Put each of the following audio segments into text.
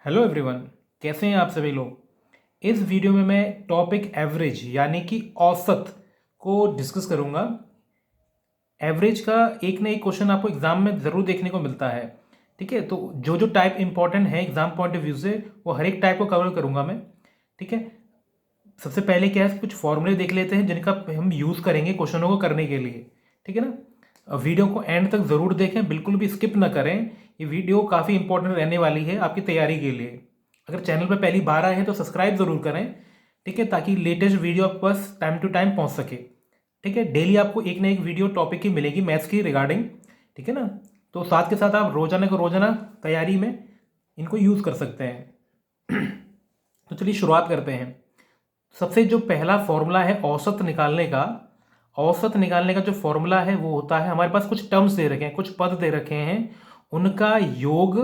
Hello everyone, कैसे हैं आप सभी लोग। इस वीडियो में मैं टॉपिक एवरेज यानी कि औसत को डिस्कस करूंगा। एवरेज का एक ना एक क्वेश्चन आपको एग्जाम में ज़रूर देखने को मिलता है। ठीक है, तो जो जो टाइप इंपॉर्टेंट है एग्जाम पॉइंट ऑफ व्यू से वो हर एक टाइप को कवर करूंगा मैं। ठीक है, सबसे पहले क्या है, कुछ फॉर्मूले देख लेते हैं जिनका हम यूज़ करेंगे क्वेश्चनों को करने के लिए। ठीक है ना, वीडियो को एंड तक ज़रूर देखें, बिल्कुल भी स्किप ना करें। ये वीडियो काफ़ी इंपॉर्टेंट रहने वाली है आपकी तैयारी के लिए। अगर चैनल पर पहली बार आए हैं तो सब्सक्राइब ज़रूर करें। ठीक है, ताकि लेटेस्ट वीडियो आपके पास टाइम टू टाइम पहुंच सके। ठीक है, डेली आपको एक ना एक वीडियो टॉपिक की मिलेगी मैथ्स की रिगार्डिंग। ठीक है ना, तो साथ के साथ आप रोजाना को रोजाना तैयारी में इनको यूज़ कर सकते हैं। तो चलिए शुरुआत करते हैं। सबसे जो पहला फॉर्मूला है औसत निकालने का, औसत निकालने का जो फॉर्मूला है वो होता है, हमारे पास कुछ टर्म्स दे रखे हैं, कुछ पद दे रखे हैं, उनका योग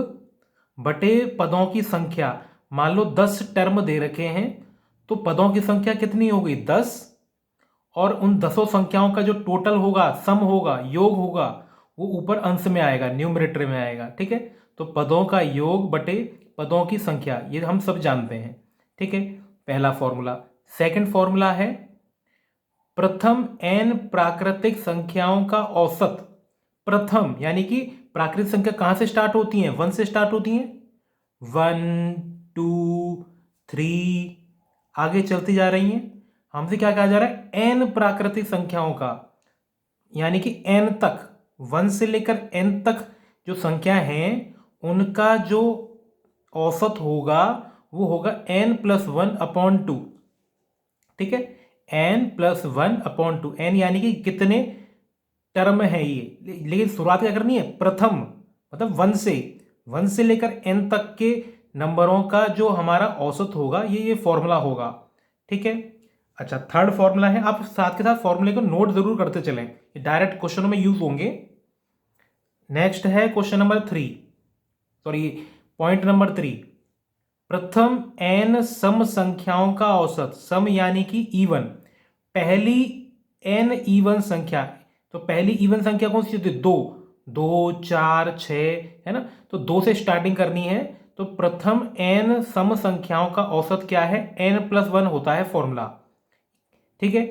बटे पदों की संख्या। मान लो 10 टर्म दे रखे हैं, तो पदों की संख्या कितनी होगी 10, और उन 10 संख्याओं का जो टोटल होगा, सम होगा, योग होगा, वो ऊपर अंश में आएगा, न्यूमरेटर में आएगा। ठीक है, तो पदों का योग बटे पदों की संख्या, ये हम सब जानते हैं। ठीक है, पहला फॉर्मूला। सेकंड फॉर्मूला है प्रथम n प्राकृतिक संख्याओं का औसत। प्रथम यानी कि प्राकृतिक संख्या कहां से स्टार्ट होती हैं, 1 से स्टार्ट होती हैं, 1 2 3 आगे चलती जा रही हैं। हमसे क्या कहा जा रहा है, n प्राकृतिक संख्याओं का, यानी कि n तक, 1 से लेकर n तक जो संख्या हैं उनका जो औसत होगा वो होगा n+1/2। ठीक है, n+1/2, n यानी कि कितने टर्म है ये, लेकिन शुरुआत क्या करनी है, प्रथम मतलब 1 से लेकर n तक के नंबरों का जो हमारा औसत होगा ये फॉर्मूला होगा। ठीक है, अच्छा थर्ड फॉर्मूला है, आप साथ के साथ फॉर्मूले को नोट जरूर करते चलें, ये डायरेक्ट क्वेश्चनों में यूज होंगे। नेक्स्ट है question number 3, sorry point number 3। प्रथम n सम संख्याओं का औसत, सम यानी कि इवन, पहली n इवन संख्या, तो पहली इवन संख्या कौन सी होती है, 2 2 4 6 है ना, तो 2 से स्टार्टिंग करनी है। तो प्रथम n सम संख्याओं का औसत क्या है, n+1 होता है फॉर्मूला। ठीक है,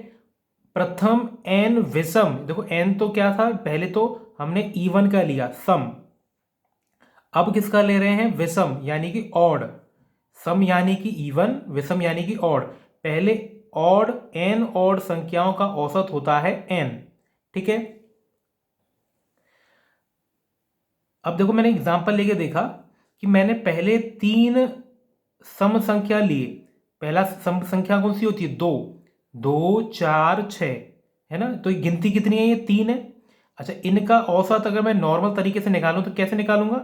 प्रथम n विषम, देखो n तो क्या था, पहले तो हमने इवन का लिया सम, अब किसका ले रहे हैं, विषम यानी कि ऑड। सम यानी कि इवन, विषम यानी कि ऑड। पहले ऑड, n ऑड संख्याओं का औसत होता है n। ठीक है, अब देखो मैंने एग्जांपल लेके देखा कि मैंने पहले 3 सम संख्या लिए। पहला सम संख्या कौन सी होती है, 2 2 4 6 है ना, तो ये गिनती कितनी है, ये 3 है। अच्छा, इनका औसत अगर मैं नॉर्मल तरीके से निकालूं तो कैसे निकालूंगा,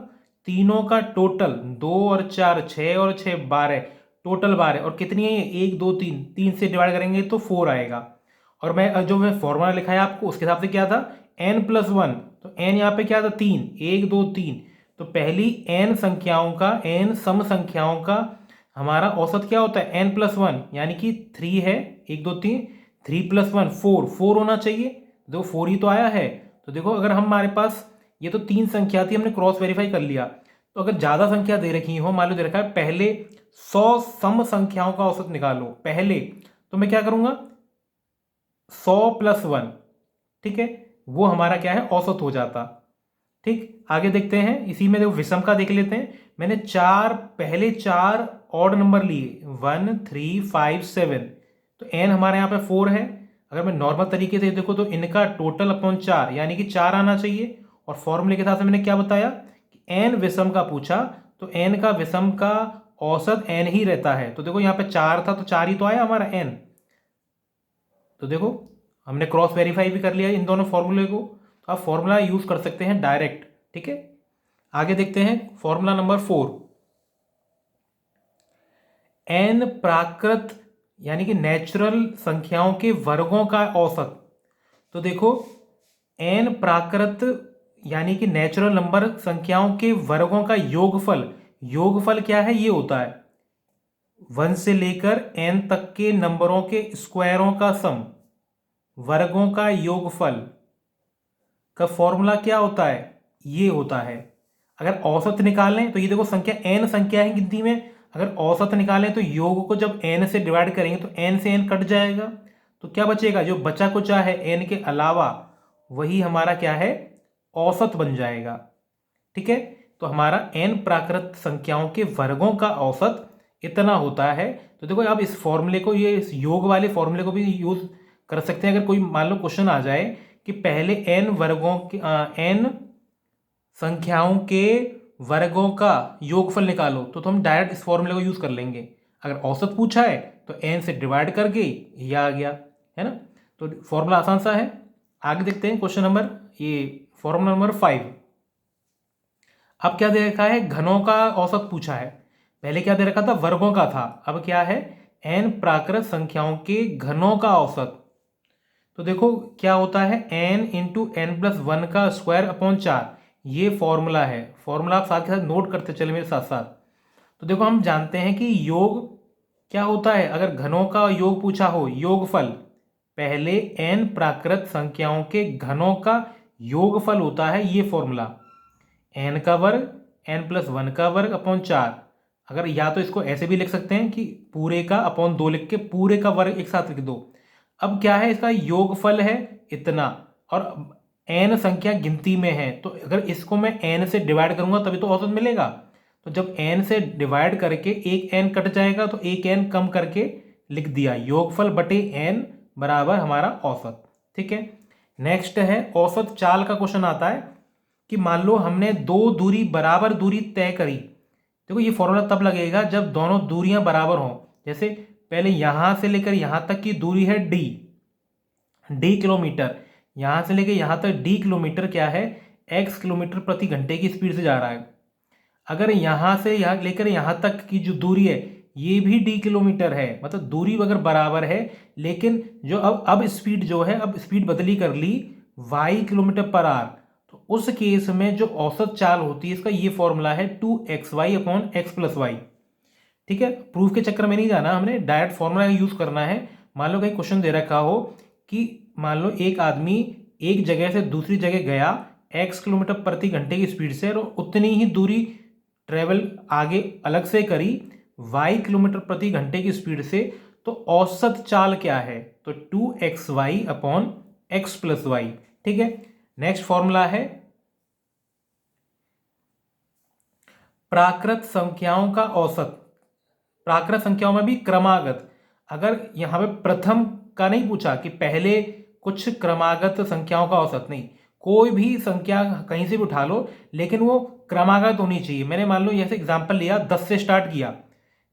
तीनों का टोटल, 2 और 4 6 और 6 12, टोटल 12, और कितनी है ये, 1 2 3, 3 से डिवाइड करेंगे तो 4 आएगा। और मैं जो मैं फॉर्मूला लिखा है आपको उसके हिसाब से क्या था, n+1, तो n यहाँ पे क्या था, 3, 1 2 3, तो पहली n संख्याओं का, n सम संख्याओं का हमारा औसत क्या होता है, n+1 यानी कि 3 है, 1 2 3, 3+1 4, 4 होना चाहिए, देखो 4 ही तो आया है। तो देखो अगर हमारे पास ये तो 3 संख्या थी, हमने क्रॉस वेरीफाई कर लिया, तो अगर ज़्यादा संख्या दे रखी हो, मान लो दे रखा है पहले 100 सम संख्याओं का औसत निकालो पहले, तो मैं क्या करूंगा, 100+1, ठीक है, वो हमारा क्या है, औसत हो जाता। ठीक, आगे देखते हैं, इसी में देखो विषम का देख लेते हैं। मैंने पहले चार ऑड नंबर लिए, 1 3 5 7, तो n हमारे यहाँ पे 4 है। अगर मैं नॉर्मल तरीके से देखो तो इनका टोटल अपॉन 4 यानी कि 4 आना चाहिए। और फॉर्मूले के साथ से मैंने क्या बताया कि n विषम का पूछा, तो n का विषम का औसत n ही रहता है। तो देखो यहाँ पे 4 था तो 4 ही तो आया हमारा n। तो देखो हमने क्रॉस वेरीफाई भी कर लिया इन दोनों फॉर्मूले को, तो आप फॉर्मूला यूज कर सकते हैं डायरेक्ट। ठीक है, आगे देखते हैं फॉर्मूला नंबर 4। n प्राकृत यानी कि नेचुरल संख्याओं के वर्गों का औसत, तो देखो n प्राकृत यानी कि नेचुरल नंबर संख्याओं के वर्गों का योगफल, योगफल क्या है, ये होता है 1 से लेकर n तक के नंबरों के स्क्वायरों का सम, वर्गों का योगफल का फॉर्मूला क्या होता है, ये होता है। अगर औसत निकालें तो ये देखो संख्या n संख्या है गिनती में, अगर औसत निकालें तो योग को जब n से डिवाइड करेंगे तो n से n कट जाएगा, तो क्या बचेगा, जो बचा कुचा है n के अलावा वही हमारा क्या है, औसत बन जाएगा। ठीक है, तो हमारा n प्राकृत संख्याओं के वर्गों का औसत इतना होता है। तो देखो आप इस फॉर्मूले को, ये इस योग वाले फॉर्मूले को भी यूज कर सकते हैं। अगर कोई मान लो क्वेश्चन आ जाए कि पहले n वर्गों के n संख्याओं के वर्गों का योगफल निकालो, तो हम डायरेक्ट इस फॉर्मूले को यूज कर लेंगे। अगर औसत पूछा है तो n से डिवाइड करके ये आ गया, है ना। तो फॉर्मूला आसान सा है। आगे देखते हैं क्वेश्चन नंबर, ये फॉर्मूला नंबर 5। अब क्या दे रखा है, घनों का औसत पूछा है। पहले क्या दे रखा था, वर्गों का था। अब क्या है, n प्राकृत संख्याओं के घनों का औसत। तो देखो क्या होता है, n into n plus one का स्क्वायर अपॉन 4, ये फॉर्मूला है। फॉर्मूला आप साथ के साथ नोट करते चले मेरे साथ साथ। तो देखो हम जानते हैं कि योग क्या होता है, अगर घनों का योग पूछा हो, योगफल, पहले n प्राकृत संख्याओं के घनों का योगफल होता है ये फॉर्मूला, n का वर्ग n प्लस वन का वर्ग अपॉन 4। अगर या तो इसको ऐसे भी लिख सकते हैं कि पूरे का अपॉन 2 लिख के पूरे का वर्ग एक साथ लिख दो। अब क्या है, इसका योगफल है इतना, और n संख्या गिनती में है, तो अगर इसको मैं n से डिवाइड करूंगा तभी तो औसत मिलेगा। तो जब n से डिवाइड करके एक n कट जाएगा तो एक n कम करके लिख दिया, योगफल बटे n बराबर हमारा औसत। ठीक है, नेक्स्ट है औसत चाल का क्वेश्चन आता है कि मान लो हमने दो दूरी बराबर दूरी तय करी। देखो ये फॉर्मूला तब लगेगा जब दोनों दूरियां बराबर हों। जैसे पहले यहां से लेकर यहां तक की दूरी है d किलोमीटर, यहां से लेकर यहां तक d किलोमीटर क्या है, x किलोमीटर प्रति घंटे की स्पीड से जा रहा है। अगर यहां से यहां लेकर यहां तक की जो दूरी है ये भी d किलोमीटर है, मतलब दूरी अगर बराबर है, लेकिन जो अब स्पीड जो है, अब स्पीड बदली कर ली y किलोमीटर पर आवर, तो उस केस में जो औसत चाल होती है इसका ये फॉर्मूला है 2xy upon x plus Y. ठीक है, प्रूफ के चक्कर में नहीं जाना, हमने डायरेक्ट फॉर्मूला यूज करना है। मान लो कहीं क्वेश्चन दे रखा हो कि मान लो एक आदमी एक जगह से दूसरी जगह गया x किलोमीटर प्रति घंटे की स्पीड से, और उतनी ही दूरी ट्रेवल आगे अलग से करी y किलोमीटर प्रति घंटे की स्पीड से, तो औसत चाल क्या है, तो 2xy upon x plus Y. ठीक है, नेक्स्ट फॉर्मूला है प्राकृत संख्याओं का औसत। प्राकृत संख्याओं में भी क्रमागत, अगर यहां पे प्रथम का नहीं पूछा कि पहले कुछ क्रमागत संख्याओं का औसत, नहीं, कोई भी संख्या कहीं से भी उठा लो लेकिन वो क्रमागत होनी चाहिए। मैंने मान लो जैसे एग्जांपल लिया 10 से स्टार्ट किया,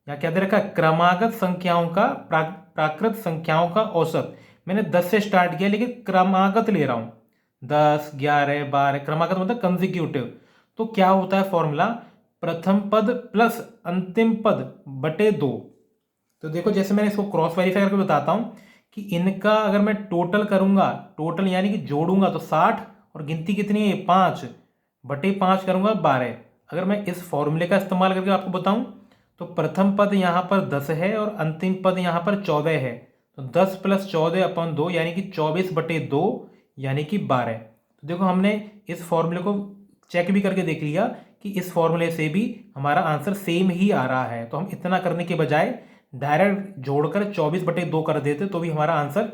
या क्या दे रखा, क्रमागत संख्याओं का प्राकृत संख्याओं का औसत। मैंने 10 से स्टार्ट किया लेकिन क्रमागत ले रहा हूं, 10 11 12, क्रमागत मतलब कंसेक्यूटिव। तो क्या होता है फॉर्मूला, प्रथम पद प्लस अंतिम पद बटे 2। तो देखो जैसे मैंने इसको क्रॉस वेरीफाई करके बताता हूं कि इनका अगर मैं टोटल करूंगा, टोटल यानी कि जोड़ूंगा तो 60, और गिनती कितनी है 5 बटे 5 करूंगा 12। अगर मैं इस फॉर्मूले का इस्तेमाल करके आपको बताऊं तो प्रथम पद यहां पर 10 है और अंतिम पद यहां पर 14 है, तो 10 प्लस 14 अपन 2 यानी कि 24 बटे 2 यानी कि 12। तो देखो हमने इस फॉर्मूले को चेक भी करके देख लिया कि इस फॉर्मूले से भी हमारा आंसर सेम ही आ रहा है। तो हम इतना करने के बजाय डायरेक्ट जोड़कर 24 बटे 2 कर देते तो भी हमारा आंसर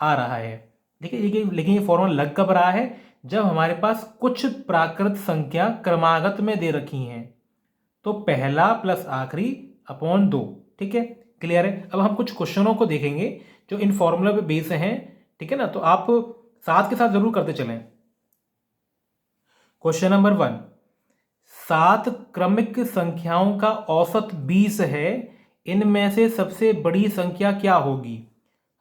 आ रहा है। देखिए लेकिन ये फॉर्मूला लग कब रहा है, जब हमारे पास कुछ प्राकृत संख्या क्रमागत में दे रखी हैं, तो पहला प्लस आखिरी अपॉन 2। ठीक है, क्लियर है। अब हम कुछ क्वेश्चनों को देखेंगे जो इन फॉर्मूला पे बेस हैं। ठीक है ना, तो आप साथ के साथ जरूर करते चलें। क्वेश्चन नंबर 1, 7 क्रमिक संख्याओं का औसत 20 है, इनमें से सबसे बड़ी संख्या क्या होगी।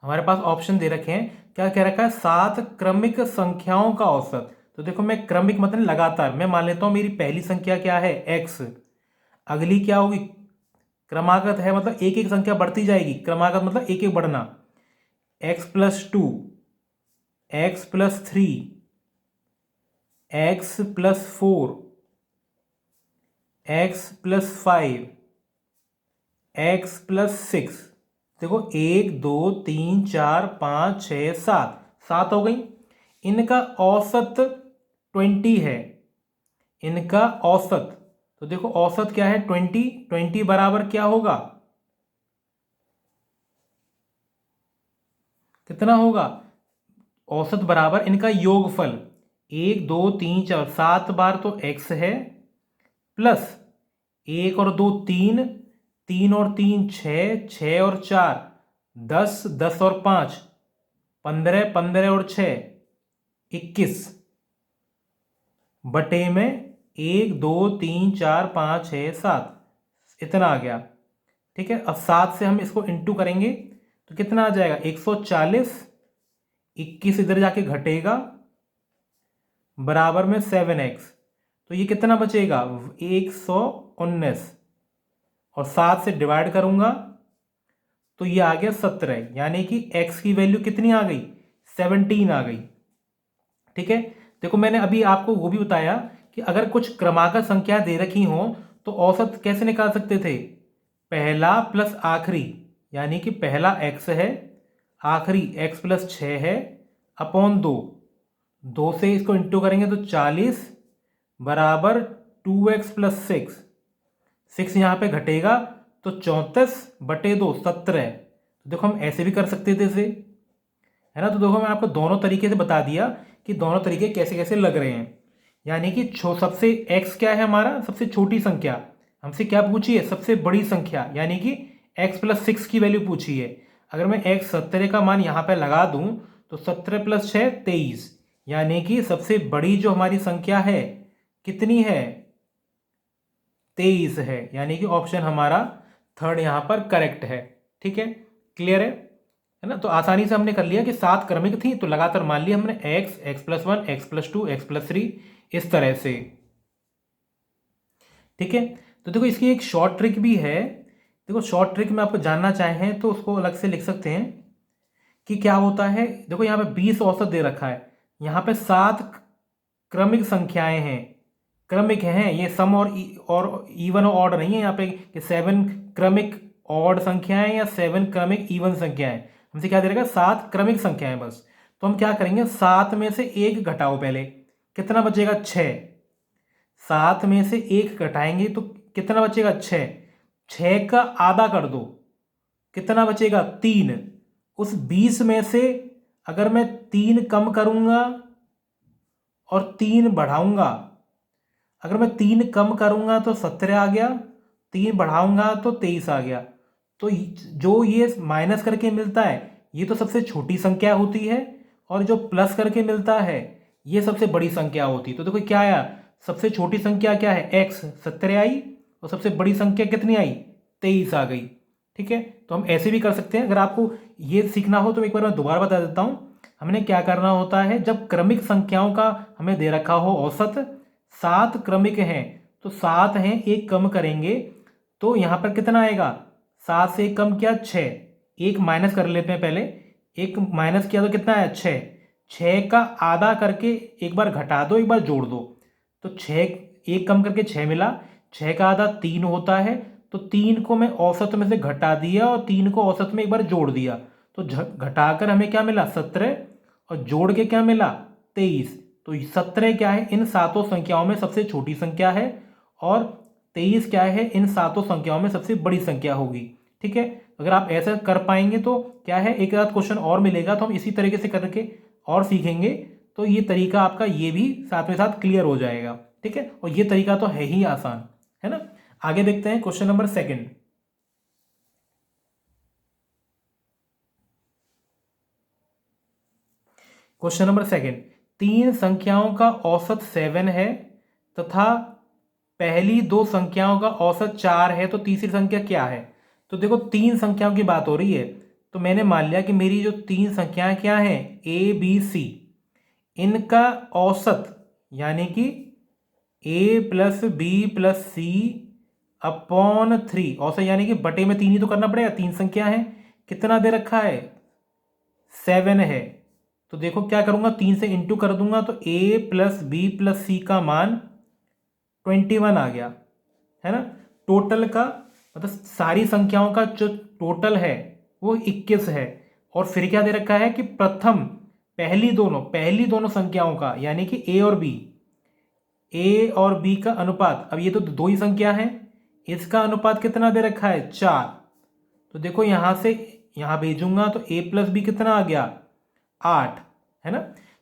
हमारे पास ऑप्शन दे रखे हैं, क्या कह रखा है, 7 क्रमिक संख्याओं का औसत। तो देखो मैं क्रमिक मतलब लगातार, मैं मान लेता हूं मेरी पहली संख्या क्या है x, अगली क्या होगी, क्रमागत है मतलब एक एक संख्या बढ़ती जाएगी, क्रमागत मतलब एक एक बढ़ना, x plus 2, x plus 3, x plus 4, x plus 5, x plus 6। देखो 1 2 3 4 5 6 7, 7 हो गई। इनका औसत 20 है, इनका औसत। तो देखो औसत क्या है 20, 20 बराबर क्या होगा, कितना होगा, औसत बराबर इनका योगफल, 1 2 3 4 7 बार तो x है, प्लस 1 और 2 3, 3 और 3 6, 6 और 4 10, 10 और 5 15, 15 और 6 21 बटे में 1 2 3 4 5 6 7 इतना आ गया। ठीक है, अब 7 से हम इसको इंटू करेंगे तो कितना आ जाएगा 140, 21 इधर जाके घटेगा बराबर में 7x, तो ये कितना बचेगा 119, और 7 से डिवाइड करूंगा तो ये आ गया 17, यानी कि x की वैल्यू कितनी आ गई 17 आ गई। ठीक है, देखो मैंने अभी आपको वो भी बताया कि अगर कुछ क्रमागत संख्या दे रखी हो तो औसत कैसे निकाल सकते थे, पहला प्लस आखिरी, यानी कि पहला x है, आखिरी x प्लस 6 है, अपॉन 2, 2 से इसको इंटू करेंगे तो 40 बराबर 2x प्लस 6, 6 यहाँ पे घटेगा तो 34/2 17। तो देखो हम ऐसे भी कर सकते थे इसे, है ना। तो देखो मैं आपको दोनों तरीके से बता दिया कि दोनों तरीके कैसे कैसे लग रहे हैं। यानी कि सबसे x क्या है हमारा, सबसे छोटी संख्या, हमसे क्या पूछी है सबसे बड़ी संख्या, यानी कि x प्लस 6 की वैल्यू पूछी है। अगर मैं x 17 का मान यहाँ पे लगा दूं तो 17 प्लस 6 23, यानी कि सबसे बड़ी जो हमारी संख्या है कितनी है 23 है, यानी कि ऑप्शन हमारा थर्ड यहाँ पर करेक्ट है। ठीक है, क्लियर है ना। तो आसानी से हमने कर लिया कि 7 क्रमिक थी तो लगातार मान लिया हमने x, x+1, x+2, x+3 इस तरह से। ठीक है, तो देखो इसकी एक शॉर्ट ट्रिक भी है। देखो शॉर्ट ट्रिक में आपको जानना चाहें तो उसको अलग से लिख सकते हैं कि क्या होता है। देखो यहाँ पे 20 औसत दे रखा है, यहाँ पे 7 क्रमिक संख्याएं हैं, क्रमिक हैं ये, सम और इवन और ऑड नहीं है यहाँ पे कि 7 क्रमिक ऑड संख्याएं या 7 क्रमिक इवन संख्याएं। हमसे क्या दे रखा है 7 क्रमिक संख्याएं बस। तो हम क्या करेंगे 7 में से 1 घटाओ, पहले कितना बचेगा 6, 7 में से 1 घटाएंगे तो कितना बचेगा 6, 6 का आधा कर दो कितना बचेगा 3, उस 20 में से अगर मैं 3 कम करूंगा और 3 बढ़ाऊंगा, अगर मैं 3 कम करूंगा तो 17 आ गया, 3 बढ़ाऊंगा तो 23 आ गया। तो जो ये माइनस करके मिलता है ये तो सबसे छोटी संख्या होती है, और जो प्लस करके मिलता है ये सबसे बड़ी संख्या होती है। तो देखो क्या आया, सबसे छोटी संख्या क्या है x 17 आई, और सबसे बड़ी संख्या कितनी आई 23 आ गई। ठीक है, तो हम ऐसे भी कर सकते हैं। अगर आपको ये सीखना हो तो एक बार मैं दोबारा बता देता हूँ। हमने क्या करना होता है, जब क्रमिक संख्याओं का हमें दे रखा हो औसत, 7 क्रमिक हैं तो 7 हैं, एक कम करेंगे तो यहाँ पर कितना आएगा, 7 से एक कम किया 6, एक माइनस कर लेते हैं पहले, एक माइनस किया तो कितना है 6, 6 का आधा करके एक बार घटा दो एक बार जोड़ दो, तो 6 एक कम करके 6 मिला, 6 का आधा 3 होता है, तो 3 को मैं औसत में से घटा दिया और 3 को औसत में एक बार जोड़ दिया, तो घटाकर हमें क्या मिला 17, और जोड़ के क्या मिला 23। तो 17 क्या है इन सातों संख्याओं में सबसे छोटी संख्या है, और 23 क्या है इन सातों संख्याओं में सबसे बड़ी संख्या होगी। ठीक है, अगर आप ऐसा कर पाएंगे तो क्या है एक आध क्वेश्चन और मिलेगा तो हम इसी तरीके से करके और सीखेंगे, तो ये तरीका आपका ये भी साथ में साथ क्लियर हो जाएगा। ठीक है, और ये तरीका तो है ही आसान, है ना। आगे देखते हैं क्वेश्चन नंबर 2। क्वेश्चन नंबर 2, 3 संख्याओं का औसत 7 है तथा पहली 2 संख्याओं का औसत 4 है, तो तीसरी संख्या क्या है। तो देखो 3 संख्याओं की बात हो रही है, तो मैंने मान लिया कि मेरी जो 3 संख्याएं क्या हैं ए बी सी, इनका औसत यानी कि A plus B plus c upon 3, औसत यानी कि बटे में 3 ही तो करना पड़ेगा, 3 संख्या है, कितना दे रखा है 7 है। तो देखो क्या करूंगा 3 से इंटू कर दूंगा तो ए प्लस बी प्लस सी का मान 21 आ गया, है ना। टोटल का मतलब सारी संख्याओं का जो टोटल है वो 21 है, और फिर क्या दे रखा है कि प्रथम पहली दोनों संख्याओं का यानी कि ए और बी, ए और बी का अनुपात, अब ये तो दो ही संख्या है, इसका अनुपात कितना दे रखा है 4। तो देखो यहाँ से यहाँ भेजूंगा तो a प्लस बी कितना आ गया 8, है ना।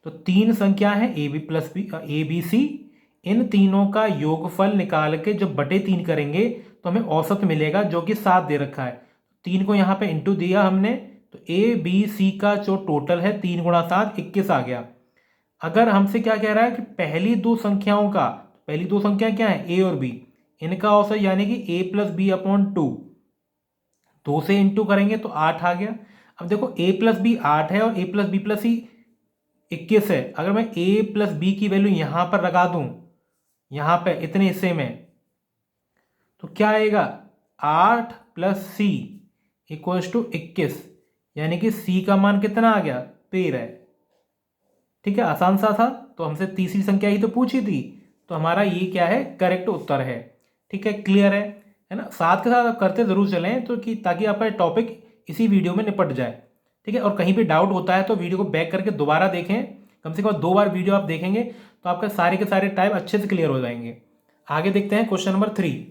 तो तीन संख्या है A B plus B, A B C, इन तीनों का योगफल निकाल के जब बटे 3 करेंगे तो हमें औसत मिलेगा जो कि 7 दे रखा है। 3 को यहाँ पे इंटू दिया हमने, तो ए बी सी का जो टोटल है 3 गुणा 7 21 आ गया। अगर हमसे क्या कह रहा है कि पहली दो संख्याओं का, पहली दो संख्या क्या है ए और बी, इनका औसत यानी कि ए प्लस बी अपॉन 2, 2 से इंटू करेंगे तो 8 आ गया। अब देखो a प्लस बी 8 है और a प्लस बी प्लस सी 21 है। अगर मैं a प्लस बी की वैल्यू यहां पर लगा दूं, यहां पे इतने हिस्से में, तो क्या आएगा 8 प्लस सी इक्वल्स टू 21, यानी कि c का मान कितना आ गया 13। ठीक है, आसान सा था। तो हमसे तीसरी संख्या ही तो पूछी थी, तो हमारा ये क्या है करेक्ट उत्तर है। ठीक है, क्लियर है ना। साथ के साथ आप करते जरूर चलें तो कि ताकि आपका टॉपिक इसी वीडियो में निपट जाए। ठीक है, और कहीं भी डाउट होता है तो वीडियो को बैक करके दोबारा देखें, कम से कम 2 बार वीडियो आप देखेंगे तो आपका सारे के सारे टाइप अच्छे से क्लियर हो जाएंगे। आगे देखते हैं क्वेश्चन नंबर 3।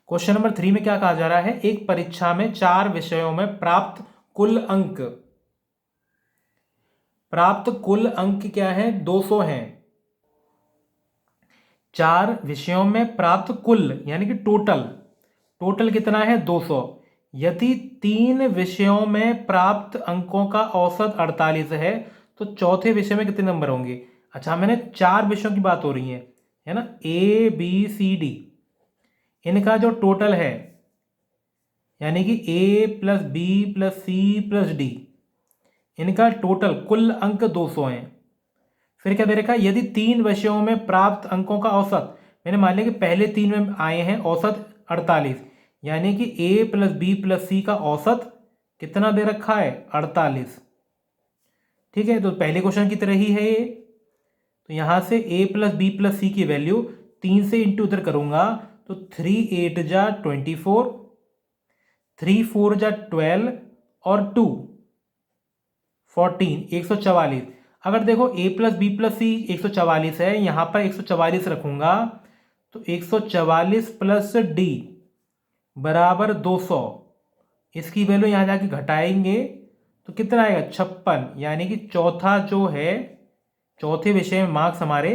क्वेश्चन नंबर 3 में क्या कहा जा रहा है, एक परीक्षा में 4 विषयों में प्राप्त कुल अंक क्या है 200 हैं। 4 विषयों में प्राप्त कुल यानी कि टोटल कितना है 200। यदि 3 विषयों में प्राप्त अंकों का औसत 48 है तो चौथे विषय में कितने नंबर होंगे। अच्छा, मैंने 4 विषयों की बात हो रही है ना, ए बी सी डी, इनका जो टोटल है यानी कि A plus B plus C plus D, इनका टोटल कुल अंक 200 हैं। फिर क्या दे रखा है, यदि 3 विषयों में प्राप्त अंकों का औसत, मैंने मान लिया कि पहले 3 में आए हैं औसत 48, यानी कि ए प्लस बी प्लस सी का औसत कितना दे रखा है 48। ठीक है, तो पहले क्वेश्चन की तरह ही है ये। तो यहां से ए प्लस बी प्लस सी की वैल्यू 3 से इंटू उधर करूंगा तो 3 8 जा 24, 3 4 जा 12 और 2 14, 144। अगर देखो a प्लस बी प्लस सी 144 है, यहां पर 144 रखूंगा तो 144 प्लस डी बराबर 200। इसकी वैल्यू यहां जाके घटाएंगे तो कितना आएगा 56, यानी कि चौथा जो है, चौथे विषय में मार्क्स हमारे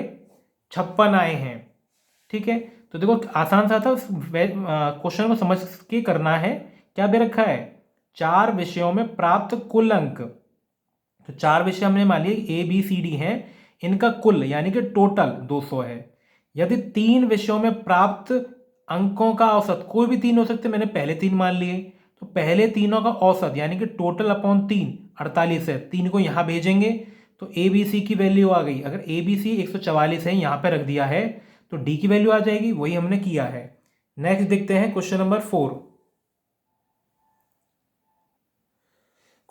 56 आए हैं। ठीक है, तो देखो आसान सा था, क्वेश्चन को समझ के करना है। क्या दे रखा है 4 विषयों में प्राप्त कुल अंक, तो 4 विषय हमने मान लिए ए बी सी डी हैं, इनका कुल यानी कि टोटल 200 है। यदि 3 विषयों में प्राप्त अंकों का औसत, कोई भी 3 हो सकते, मैंने पहले 3 मान लिए, तो पहले तीनों का औसत यानी कि टोटल अपॉन 3 48 है। 3 को यहां भेजेंगे तो ए बी सी की वैल्यू आ गई। अगर ए बी सी 144 है यहां पर रख दिया है तो डी की वैल्यू आ जाएगी, वही हमने किया है। नेक्स्ट देखते हैं क्वेश्चन नंबर 4।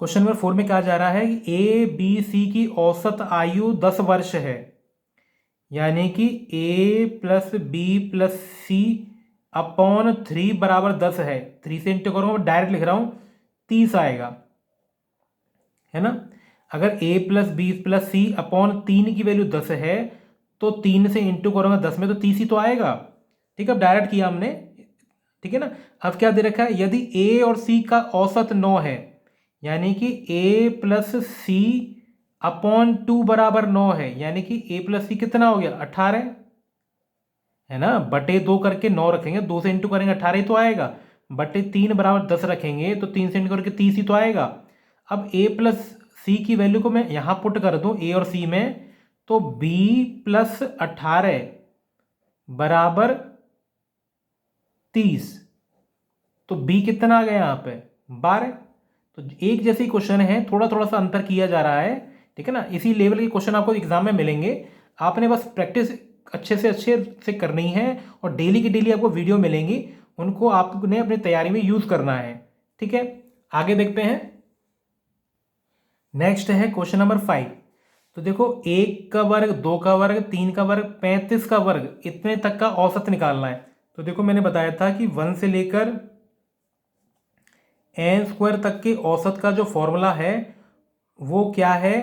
क्वेश्चन नंबर 4 में कहा जा रहा है कि ए बी सी की औसत आयु 10 वर्ष है, यानी कि A plus B plus c upon 3 बराबर 10 है। 3 से इंटू करूंगा, डायरेक्ट लिख रहा हूं 30 आएगा, है ना। अगर a plus B plus c upon 3 की वैल्यू 10 है तो 3 से इंटू करूंगा 10 में तो 30 ही तो आएगा। ठीक है, अब डायरेक्ट किया हमने। ठीक है ना। अब क्या दे रखा है, यदि a और c का औसत 9 है, यानी कि a प्लस सी अपॉन 2 बराबर 9 है, यानी कि a प्लस सी कितना हो गया 18, है ना। बटे 2 करके 9 रखेंगे, 2 से इंटू करेंगे 18 ही तो आएगा। बटे 3 बराबर 10 रखेंगे तो 3 से इंटू करके 30 ही तो आएगा। अब a प्लस सी की वैल्यू को मैं यहां पुट कर दूं a और c में, तो b प्लस 18 बराबर 30, तो b कितना आ गया यहां पे 12। तो एक जैसे क्वेश्चन है, थोड़ा थोड़ा सा अंतर किया जा रहा है। ठीक है ना, इसी लेवल के क्वेश्चन आपको एग्जाम में मिलेंगे, आपने बस प्रैक्टिस अच्छे से करनी है और डेली की डेली आपको वीडियो मिलेंगी, उनको आपने अपनी तैयारी में यूज करना है। ठीक है, आगे देखते हैं। नेक्स्ट है क्वेश्चन नंबर 5। तो देखो 1 का वर्ग, 2 का वर्ग, 3 का वर्ग, 35 का वर्ग, इतने तक का औसत निकालना है। तो देखो मैंने बताया था कि 1 से लेकर n² तक के औसत का जो फॉर्मूला है वो क्या है,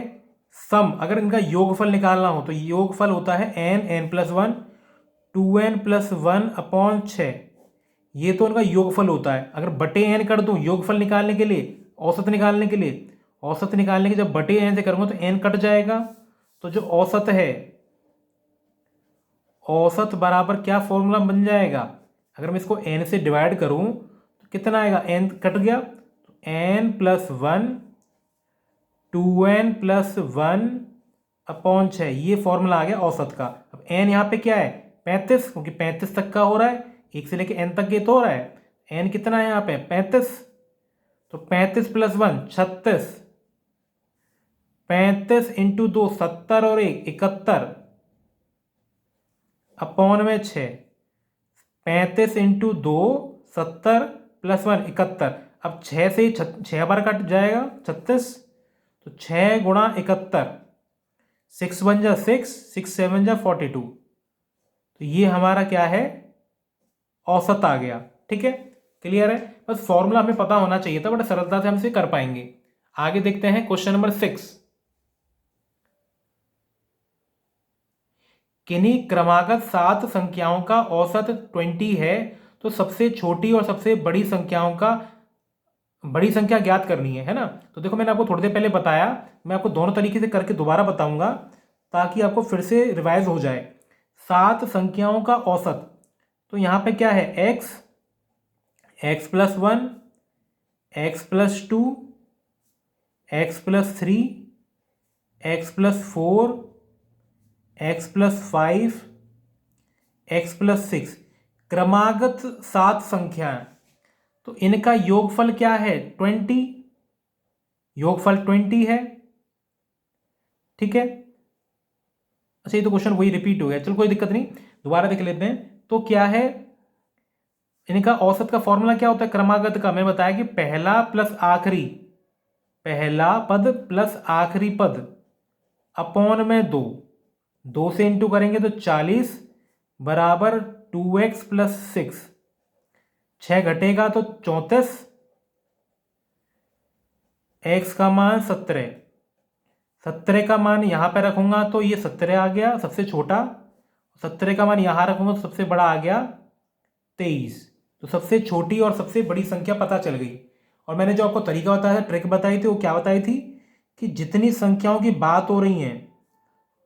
सम अगर इनका योगफल निकालना हो तो योगफल होता है n+1 2n+1 अपॉन 6। ये तो इनका योगफल होता है। अगर बटे n कर दूं योगफल निकालने के लिए, औसत निकालने के लिए, औसत निकालने के जब बटे n से करूंगा तो n कट जाएगा। तो जो औसत है, औसत बराबर क्या फॉर्मूला बन जाएगा, अगर मैं इसको n से डिवाइड करूं तो कितना आएगा, n कट गया तो n+1 2n+1 अपॉन 6, ये फॉर्मूला आ गया औसत का। अब n यहाँ पे क्या है 35, क्योंकि 35 तक का हो रहा है, 1 से लेके n तक ये तो हो रहा है। n कितना है यहाँ पे 35, तो 35+1 36, 35 इंटू 2 70 और 1 71 अपॉन में 6, 35 इंटू 2 70+1 71। अब 6 से 6 बार कट जाएगा 36, तो 6 गुणा 71, 6 1 जा 6, 6 7 जा 42। तो ये हमारा क्या है, औसत आ गया। ठीक है, क्लियर है। बस फॉर्मूला हमें पता होना चाहिए था, बड़ा सरलता से हम इसे कर पाएंगे। आगे देखते हैं क्वेश्चन नंबर 6। किन्हीं क्रमागत 7 संख्याओं का औसत 20 है, तो सबसे छोटी और सबसे बड़ी संख्याओं का बड़ी संख्या ज्ञात करनी है ना। तो देखो मैंने आपको थोड़ी देर पहले बताया, मैं आपको दोनों तरीके से करके दोबारा बताऊंगा ताकि आपको फिर से रिवाइज हो जाए। 7 संख्याओं का औसत, तो यहाँ पे क्या है x, x+1, x+2, x+3, x+4, x+5, x+6 क्रमागत 7 संख्याएं। तो इनका योगफल क्या है 20, योगफल 20 है। ठीक है, अच्छा ये तो क्वेश्चन वही रिपीट हो गया, चलो कोई दिक्कत नहीं, दोबारा देख लेते हैं। तो क्या है इनका औसत का फॉर्मूला क्या होता है क्रमागत का, मैंने बताया कि पहला प्लस आखिरी, पहला पद प्लस आखिरी पद अपॉन में 2, 2 से इंटू करेंगे तो 40 बराबर 2x+6, 6 घटेगा तो 34, x का मान 17, 17 का मान यहां पर रखूंगा तो ये 17 आ गया सबसे छोटा, 17 का मान यहां रखूंगा तो सबसे बड़ा आ गया 23। तो सबसे छोटी और सबसे बड़ी संख्या पता चल गई। और मैंने जो आपको तरीका बताया था, ट्रिक बताई थी, वो क्या बताई थी कि जितनी संख्याओं की बात हो रही है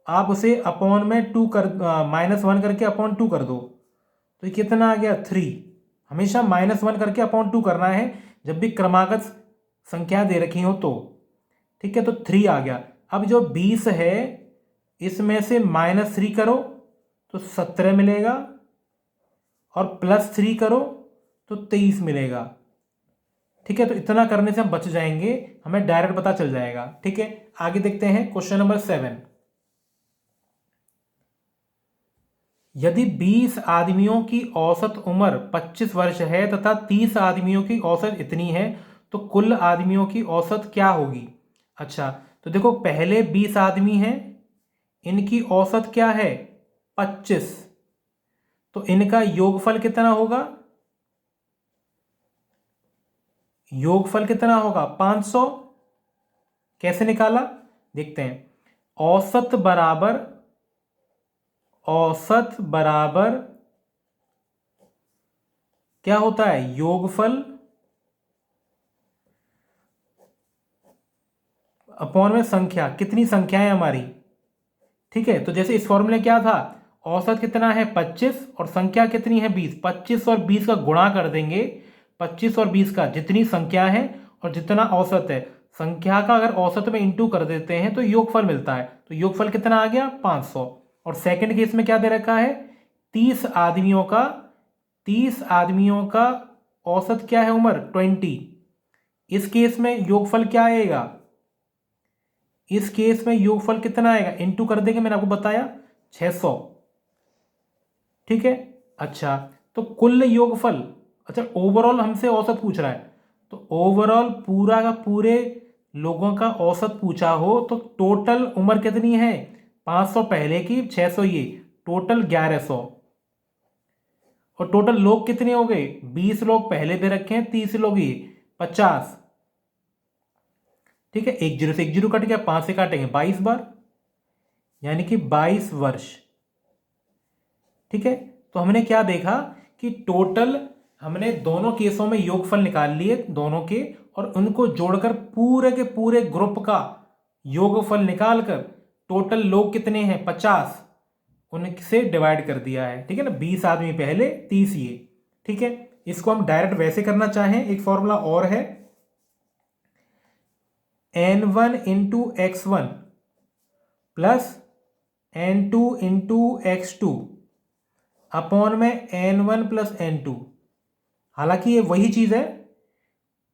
आप उसे अपॉन में 2 कर -1 करके अपॉन 2 कर दो, तो ये कितना आ गया 3। हमेशा -1 करके अपॉन 2 करना है जब भी क्रमागत संख्या दे रखी हो तो। ठीक है, तो 3 आ गया। अब जो 20 है इसमें से -3 करो तो 17 मिलेगा, और +3 करो तो 23 मिलेगा। ठीक है, तो इतना करने से हम बच जाएंगे, हमें डायरेक्ट पता चल जाएगा। ठीक है, आगे देखते हैं क्वेश्चन नंबर 7। यदि 20 आदमियों की औसत उम्र 25 वर्ष है तथा 30 आदमियों की औसत इतनी है, तो कुल आदमियों की औसत क्या होगी। अच्छा, तो देखो पहले 20 आदमी हैं, इनकी औसत क्या है 25, तो इनका योगफल कितना होगा, योगफल कितना होगा 500। कैसे निकाला देखते हैं। औसत बराबर, औसत बराबर क्या होता है योगफल अपॉन में संख्या, कितनी संख्याएं हमारी। ठीक है, तो जैसे इस फॉर्मूले क्या था, औसत कितना है 25 और संख्या कितनी है 20, 25 और 20 का गुणा कर देंगे, 25 और 20 का जितनी संख्या है और जितना औसत है, संख्या का अगर औसत में इंटू कर देते हैं तो योगफल मिलता है। तो योगफल कितना आ गया 500। और सेकंड केस में क्या दे रखा है 30 आदमियों का, 30 आदमियों का औसत क्या है उम्र 20। इस केस में योगफल क्या आएगा, इस केस में योगफल कितना आएगा इंटू कर देंगे, मैंने आपको बताया 600। ठीक है, अच्छा तो कुल योगफल, अच्छा ओवरऑल हमसे औसत पूछ रहा है, तो ओवरऑल पूरा का पूरे लोगों का औसत पूछा हो तो टोटल उम्र कितनी है 500 पहले की, 600 ये, टोटल 1100। और टोटल लोग कितने हो गए 20 लोग पहले दे रखे हैं, 30 लोग ये 50, ठीक है, एक जीरो से एक जीरो कट गया, 5 से काटेंगे 22 बार, यानी कि 22 वर्ष। ठीक है, तो हमने क्या देखा कि टोटल हमने दोनों केसों में योगफल निकाल लिए दोनों के, और उनको जोड़कर पूरे के पूरे ग्रुप का योगफल निकालकर टोटल लोग कितने हैं 50, उनसे डिवाइड कर दिया है। ठीक है ना, 20 आदमी पहले 30 ये। ठीक है, इसको हम डायरेक्ट वैसे करना चाहें, एक फॉर्मूला और है, n1 into x1 plus n2 into x2 upon में n1 प्लस n2। हालांकि ये वही चीज है,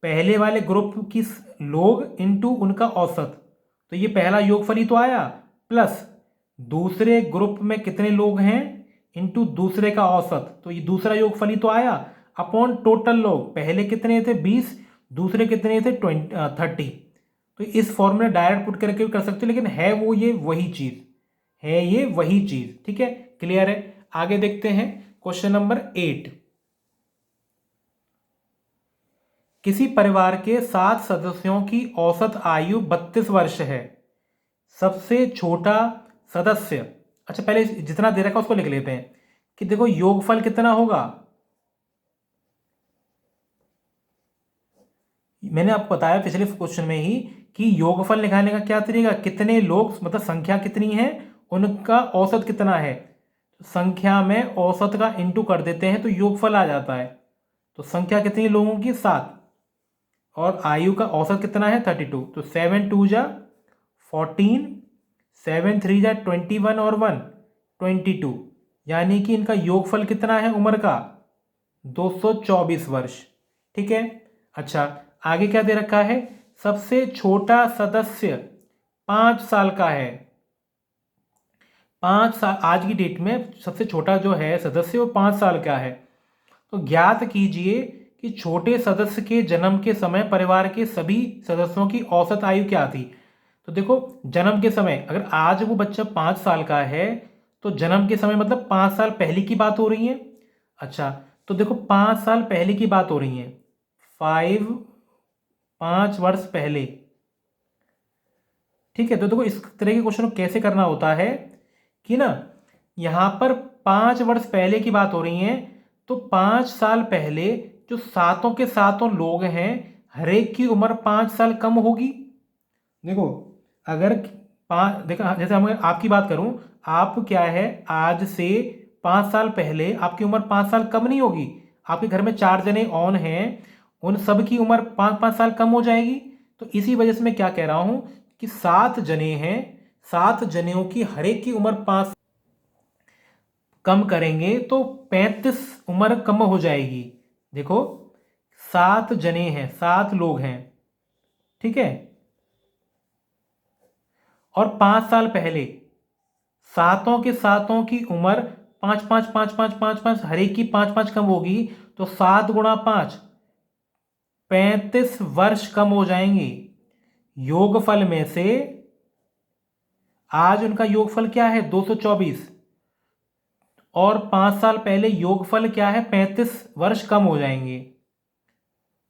पहले वाले ग्रुप की लोग इंटू उनका औसत, तो ये पहला योगफल ही तो आया, प्लस दूसरे ग्रुप में कितने लोग हैं इंटू दूसरे का औसत, तो ये दूसरा योगफल ही तो आया, अपॉन टोटल लोग, पहले कितने थे 20, दूसरे कितने थे 30। तो इस फॉर्मूला डायरेक्ट पुट करके भी कर सकते हो, लेकिन है वो ये वही चीज है, ये वही चीज। ठीक है, क्लियर है। आगे देखते हैं क्वेश्चन नंबर 8। किसी परिवार के 7 सदस्यों की औसत आयु 32 वर्ष है। सबसे छोटा सदस्य, अच्छा पहले जितना दे रखा उसको लिख लेते हैं कि देखो योगफल कितना होगा। मैंने आपको बताया पिछले क्वेश्चन में ही कि योगफल निकालने का क्या तरीका, कितने लोग मतलब संख्या कितनी है, उनका औसत कितना है, संख्या में औसत का इंटू कर देते हैं तो योगफल आ जाता है। तो संख्या कितनी लोगों की 7, और आयु का औसत कितना है 32, तो 7 2 जा 14, 7 3 जा 21 और 1 22, यानी कि इनका योगफल कितना है उम्र का 224 वर्ष। ठीक है, अच्छा आगे क्या दे रखा है, सबसे छोटा सदस्य 5 साल का है। 5 साल आज की डेट में सबसे छोटा जो है सदस्य वो 5 साल का है। तो ज्ञात कीजिए कि छोटे सदस्य के जन्म के समय परिवार के सभी सदस्यों की औसत आयु क्या थी। तो देखो जन्म के समय, अगर आज वो बच्चा 5 साल का है तो जन्म के समय मतलब 5 साल पहले की बात हो रही है। अच्छा तो देखो 5 साल पहले की बात हो रही है, 5 वर्ष पहले। ठीक है, तो देखो इस तरह के क्वेश्चन को कैसे करना होता है कि ना, यहां पर 5 वर्ष पहले की बात हो रही है, तो 5 साल पहले जो सातों के सातों लोग हैं हर एक की उम्र 5 साल कम होगी। देखो अगर देखो जैसे हम आपकी बात करूं, आप क्या है आज से 5 साल पहले आपकी उम्र 5 साल कम नहीं होगी, आपके घर में 4 जने ऑन हैं, उन सब की उम्र 5-5 साल कम हो जाएगी। तो इसी वजह से मैं क्या कह रहा हूं कि 7 जने हैं, 7 जनेों की हर एक की उम्र 5 कम करेंगे तो 35 उम्र कम हो जाएगी। देखो 7 जने हैं, 7 लोग हैं, ठीक है, और 5 साल पहले सातों के सातों की उम्र 5-5-5-5-5-5 हर एक की 5-5 कम होगी, तो 7 गुणा 5 35 वर्ष कम हो जाएंगे। योगफल में से आज उनका योगफल क्या है 224, और 5 साल पहले योगफल क्या है 35 वर्ष कम हो जाएंगे।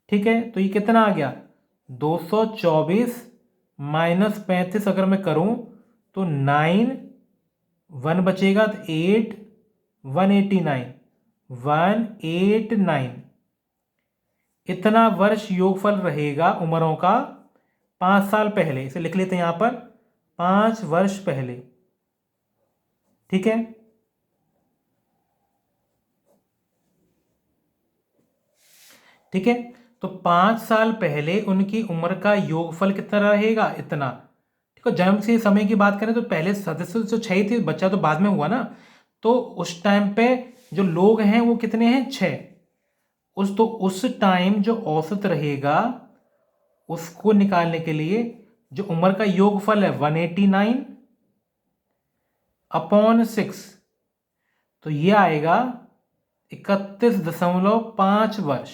ठीक है, तो ये कितना आ गया 224 माइनस 35, अगर मैं करूं तो 9, 1 बचेगा तो 8, 189, 189 इतना वर्ष योगफल रहेगा उम्रों का 5 साल पहले। इसे लिख लेते हैं यहां पर 5 वर्ष पहले। ठीक है, ठीक है, तो 5 साल पहले उनकी उम्र का योगफल कितना रहेगा इतना। ठीक है, जन्म से समय की बात करें तो पहले सदस्य तो 6 थे, बच्चा तो बाद में हुआ ना, तो उस टाइम पे जो लोग हैं वो कितने हैं 6। उस टाइम जो औसत रहेगा उसको निकालने के लिए जो उम्र का योगफल है 189 अपॉन 6, तो ये आएगा 31.5 वर्ष।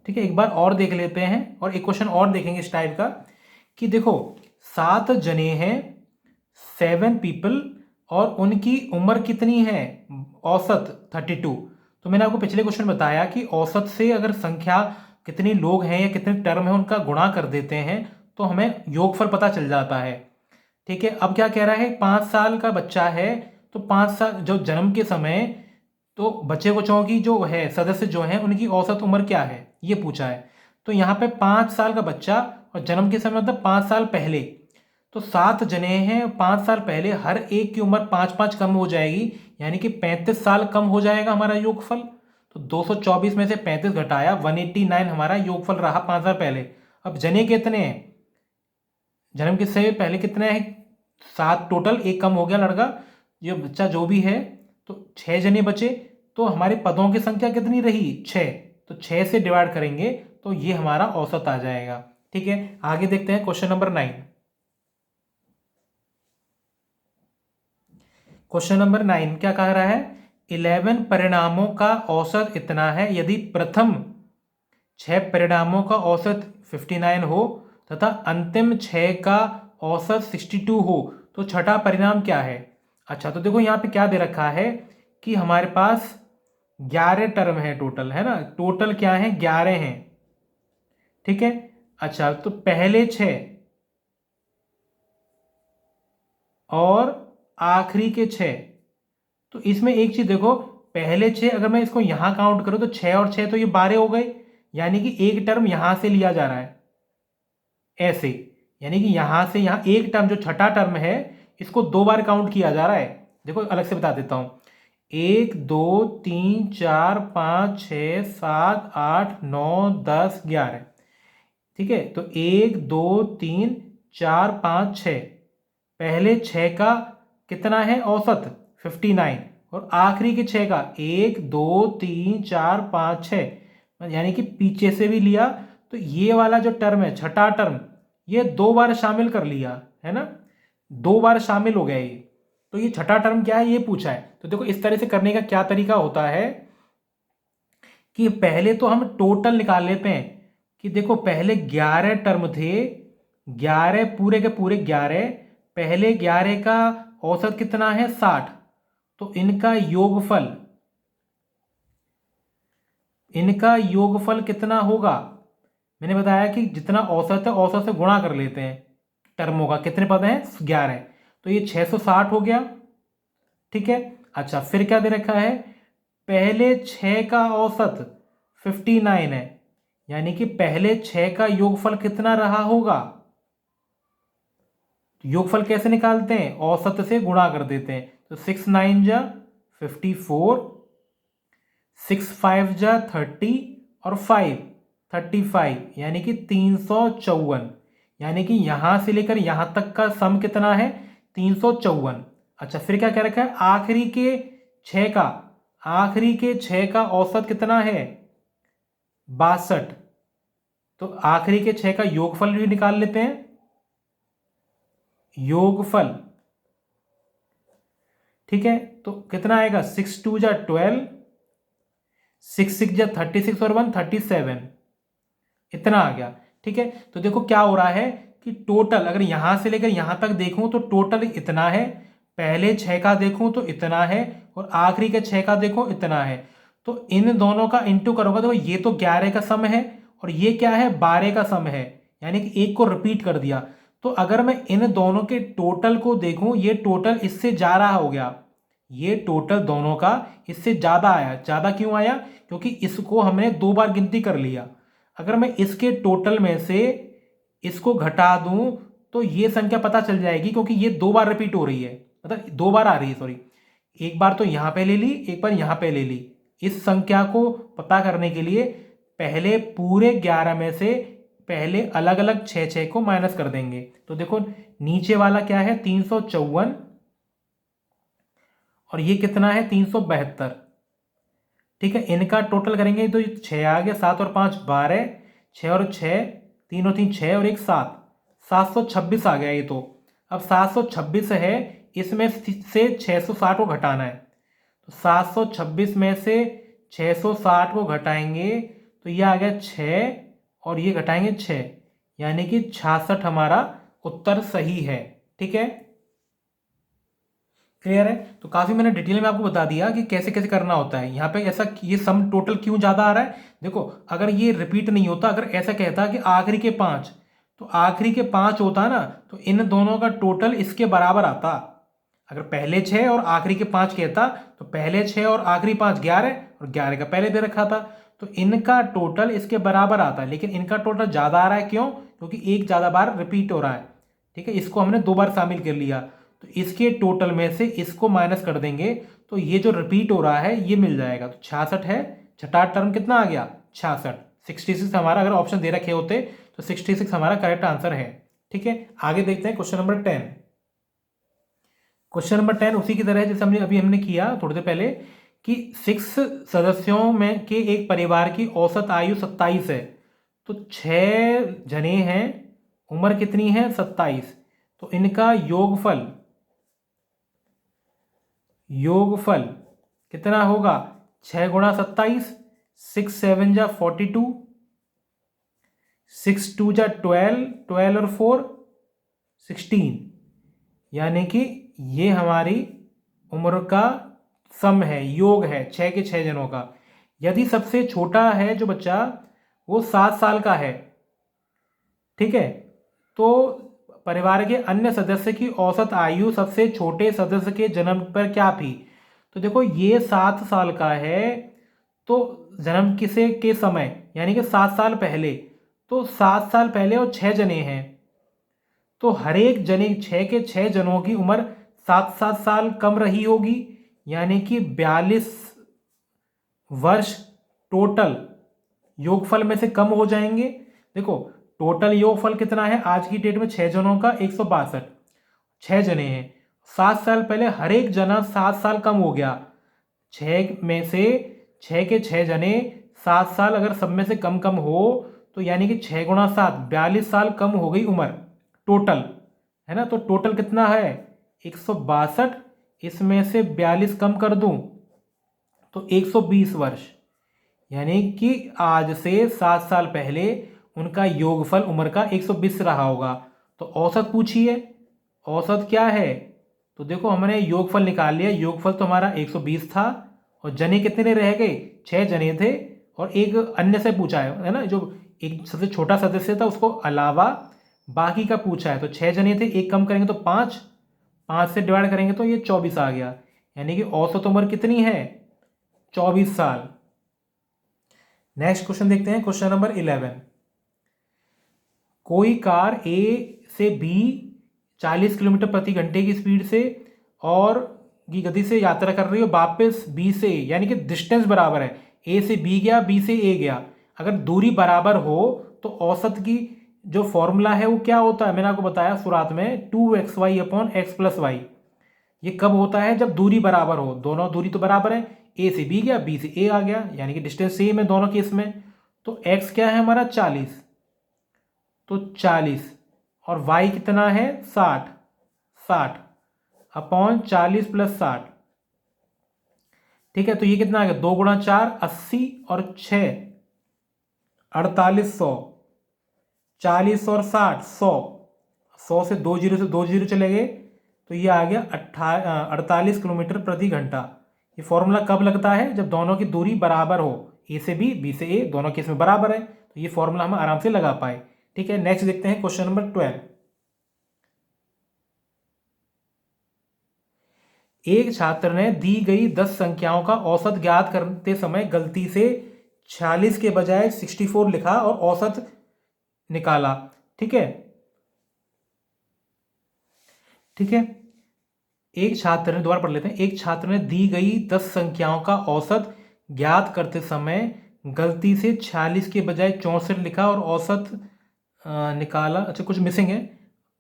ठीक है, एक बार और देख लेते हैं और एक क्वेश्चन और देखेंगे इस टाइप का कि देखो 7 जने हैं, 7 पीपल, और उनकी उम्र कितनी है औसत 32। तो मैंने आपको पिछले क्वेश्चन बताया कि औसत से अगर संख्या कितनी लोग हैं या कितने टर्म है उनका गुणा कर देते हैं तो हमें योगफल पता चल जाता है। ठीक है, अब क्या कह रहा है, 5 साल का बच्चा है तो 5 साल जो जन्म के समय, तो बच्चे बच्चों की जो है सदस्य जो हैं उनकी औसत उम्र क्या है ये पूछा है। तो यहाँ पे 5 साल का बच्चा और जन्म के समय मतलब 5 साल पहले, तो 7 जने हैं, 5 साल पहले हर एक की उम्र 5 5 कम हो जाएगी, यानी कि 35 साल कम हो जाएगा हमारा योगफल। तो 224 में से 35 घटाया 189 हमारा योगफल रहा 5 साल पहले। अब जने कितने हैं, जन्म के से पहले कितने हैं, 7 टोटल, एक कम हो गया लड़का, ये बच्चा जो भी है, तो 6 जने बचे। तो हमारे पदों की संख्या कितनी रही, 6, तो 6 से डिवाइड करेंगे तो ये हमारा औसत आ जाएगा। ठीक है, आगे देखते हैं क्वेश्चन नंबर 9। क्वेश्चन नंबर 9 क्या कह रहा है, 11 परिणामों का औसत इतना है यदि प्रथम 6 परिणामों का औसत 59 हो तथा अंतिम 6 का औसत 62 हो तो छठा परिणाम क्या है। अच्छा, तो देखो यहाँ पे क्या दे रखा है कि हमारे पास 11 टर्म है टोटल, है ना, टोटल क्या है, 11 हैं। ठीक है, अच्छा तो पहले 6 और आखिरी के 6, तो इसमें एक चीज देखो, पहले 6 अगर मैं इसको यहां काउंट करूं तो 6 और 6 तो ये 12 हो गए, यानी कि एक टर्म यहां से लिया जा रहा है ऐसे, यानी कि यहां से यहां एक टर्म जो छठा टर्म है इसको 2 बार काउंट किया जा रहा है। देखो अलग से बता देता हूं, 1 2 3 4 5 6 7 8 9 10 11। ठीक है, तो 1 2 3 4 5 6, पहले 6 का कितना है औसत 59, और आखिरी के 6 का 1 2 3 4 5 6, यानी कि पीछे से भी लिया तो ये वाला जो टर्म है छठा टर्म ये 2 बार शामिल कर लिया, है ना, 2 बार शामिल हो गया ये। तो ये छठा टर्म क्या है ये पूछा है। तो देखो इस तरह से करने का क्या तरीका होता है कि पहले तो हम टोटल निकाल लेते हैं कि देखो पहले 11 टर्म थे, 11 पूरे के पूरे 11, पहले 11 का औसत कितना है 60, तो इनका योगफल कितना होगा, मैंने बताया कि जितना औसत है औसत से गुणा कर लेते हैं टर्मों का, कितने पद हैं 11, तो ये 660 हो गया। ठीक है, अच्छा फिर क्या दे रखा है, पहले 6 का औसत 59 है, यानी कि पहले 6 का योगफल कितना रहा होगा। योगफल कैसे निकालते हैं, औसत से गुणा कर देते हैं, तो 6 9 जा 54, 6 5 जा 30 और 5 35, यानी कि 354, यानी कि यहां से लेकर यहां तक का सम कितना है 354। अच्छा फिर क्या कह रखा है, आखिरी के 6 का औसत कितना है 62, तो आखिरी के 6 का योगफल भी निकाल लेते हैं, योगफल। ठीक है, तो कितना आएगा 6 2 जा 12, 6 6 जा 36 और 1 37, इतना आ गया। ठीक है, तो देखो क्या हो रहा है कि टोटल अगर यहां से लेकर यहां तक देखूं तो टोटल इतना है, पहले 6 का देखूं तो इतना है और आखिरी के 6 का देखो इतना है, तो इन दोनों का इंटू करूंगा तो ये तो 11 का सम है और ये क्या है 12 का सम है, यानी कि एक को रिपीट कर दिया। तो अगर मैं इन दोनों के टोटल को देखूं, ये टोटल इससे जा रहा हो गया, ये टोटल दोनों का इससे ज्यादा आया। ज्यादा क्यों आया, क्योंकि इसको हमने 2 बार गिनती कर लिया। अगर मैं इसके टोटल में से इसको घटा दूं तो ये संख्या पता चल जाएगी, क्योंकि ये 2 बार रिपीट हो रही है, मतलब 2 बार आ रही है, सॉरी, एक बार तो यहां पे ले ली, एक बार यहां पे ले ली। इस संख्या को पता करने के लिए पहले पूरे 11 में से पहले अलग अलग 6 को माइनस कर देंगे। तो देखो नीचे वाला क्या है 354 और ये कितना है 372। ठीक है, इनका टोटल करेंगे तो 6 आ गया, 7 और 5 12, 6 और 6 3 और 3 6 और 1 7, 726 आ गया ये। तो अब 726 है, इसमें से 660 को घटाना है, तो 726 में से 660 को घटाएंगे तो ये आ गया 6 और ये घटाएंगे 6, यानी कि 66 हमारा उत्तर सही है। ठीक है, क्लियर है? तो काफ़ी मैंने डिटेल में आपको बता दिया कि कैसे कैसे करना होता है। यहाँ पे ऐसा ये सम टोटल क्यों ज़्यादा आ रहा है, देखो अगर ये रिपीट नहीं होता, अगर ऐसा कहता कि आखिरी के 5, तो आखिरी के 5 होता ना, तो इन दोनों का टोटल इसके बराबर आता। अगर पहले 6 और आखिरी के 5 कहता, तो पहले 6 और आखिरी 5 11, और 11 का पहले दे रखा था, तो इनका टोटल इसके बराबर आता। लेकिन इनका टोटल ज़्यादा आ रहा है, क्यों? क्योंकि एक ज़्यादा बार रिपीट हो रहा है। ठीक है, इसको हमने 2 बार शामिल कर लिया, तो इसके टोटल में से इसको माइनस कर देंगे, तो ये जो रिपीट हो रहा है ये मिल जाएगा। तो 66 है, छठा टर्म कितना आ गया? 66। 66 हमारा, अगर ऑप्शन दे रखे होते तो 66 हमारा करेक्ट आंसर है। ठीक है, आगे देखते हैं क्वेश्चन नंबर 10। क्वेश्चन नंबर 10 उसी की तरह है जैसे हमने किया थोड़ी देर पहले, कि 6 सदस्यों में के एक परिवार की औसत आयु 27 है। तो 6 जने हैं, उम्र कितनी है? 27। तो इनका योगफल कितना होगा? 6 गुणा 27, 6 7 जा 42, 6 2 जा 12, 12 और 4 16, यानी कि ये हमारी उम्र का सम है, योग है 6 के 6 जनों का। यदि सबसे छोटा है जो बच्चा वो 7 साल का है, ठीक है, तो परिवार के अन्य सदस्य की औसत आयु सबसे छोटे सदस्य के जन्म पर क्या थी? तो देखो ये 7 साल का है, तो जन्म किसे के समय, यानी कि 7 साल पहले, तो 7 साल पहले और 6 जने हैं, तो हर एक जने 6 के 6 जनों की उम्र 7-7 साल कम रही होगी, यानी कि 42 वर्ष टोटल योगफल में से कम हो जाएंगे। देखो टोटल योगफल कितना है आज की डेट में? 6 जनों का 162, 6 जने हैं, 7 साल पहले हर एक जना 7 साल कम हो गया। 6 में से 6 के 6 जने 7 साल अगर सब में से कम कम हो, तो यानी कि 6 गुणा 7 42 साल कम हो गई उम्र टोटल, है ना? तो टोटल कितना है? 162, इसमें से 42 कम कर दूं तो 120 वर्ष, यानी कि आज से 7 साल पहले उनका योगफल उम्र का 120 रहा होगा। तो औसत पूछिए, औसत क्या है? तो देखो हमने योगफल निकाल लिया, योगफल तो हमारा 120 था, और जने कितने रह गए? 6 जने थे, और एक अन्य से पूछा है ना, जो एक सबसे छोटा सदस्य था उसको अलावा बाकी का पूछा है। तो 6 जने थे, एक कम करेंगे तो 5, 5 से डिवाइड करेंगे तो ये 24 आ गया, यानी कि औसत उम्र कितनी है? 24 साल। नेक्स्ट क्वेश्चन देखते हैं, क्वेश्चन नंबर 11। कोई कार ए से बी 40 किलोमीटर प्रति घंटे की स्पीड से और की गति से यात्रा कर रही हो, वापस बी से, यानी कि डिस्टेंस बराबर है, ए से बी गया, बी से ए गया, अगर दूरी बराबर हो तो औसत की जो फॉर्मूला है वो क्या होता है? मैंने आपको बताया शुरुआत में, 2xy upon x plus Y. ये कब होता है? जब दूरी बराबर हो, दोनों दूरी तो बराबर है, ए से बी गया, बी से ए आ गया, यानी कि डिस्टेंस सेम है दोनों केस में। तो एक्स क्या है हमारा? 40, तो 40, और वाई कितना है? 60, 60 अपॉन 40 प्लस 60, ठीक है। तो ये कितना आ गया? 2 गुणा 4 80, और 6 4800, 40 और 60 100, 100 से 2 जीरो चले गए, तो ये आ गया 48 किलोमीटर प्रति घंटा। ये फॉर्मूला कब लगता है? जब दोनों की दूरी बराबर हो, ए से बी से ए, दोनों केस में बराबर है, तो ये फॉर्मूला हम आराम से लगा पाए। ठीक है, नेक्स्ट देखते हैं क्वेश्चन नंबर 12। एक छात्र ने दी गई 10 संख्याओं का औसत ज्ञात करते समय गलती से 46 के बजाय 64 लिखा और औसत निकाला। ठीक है, ठीक है। एक छात्र ने, दोबारा पढ़ लेते हैं, एक छात्र ने दी गई 10 संख्याओं का औसत ज्ञात करते समय गलती से 46 के बजाय 64 लिखा और औसत निकाला। अच्छा कुछ मिसिंग है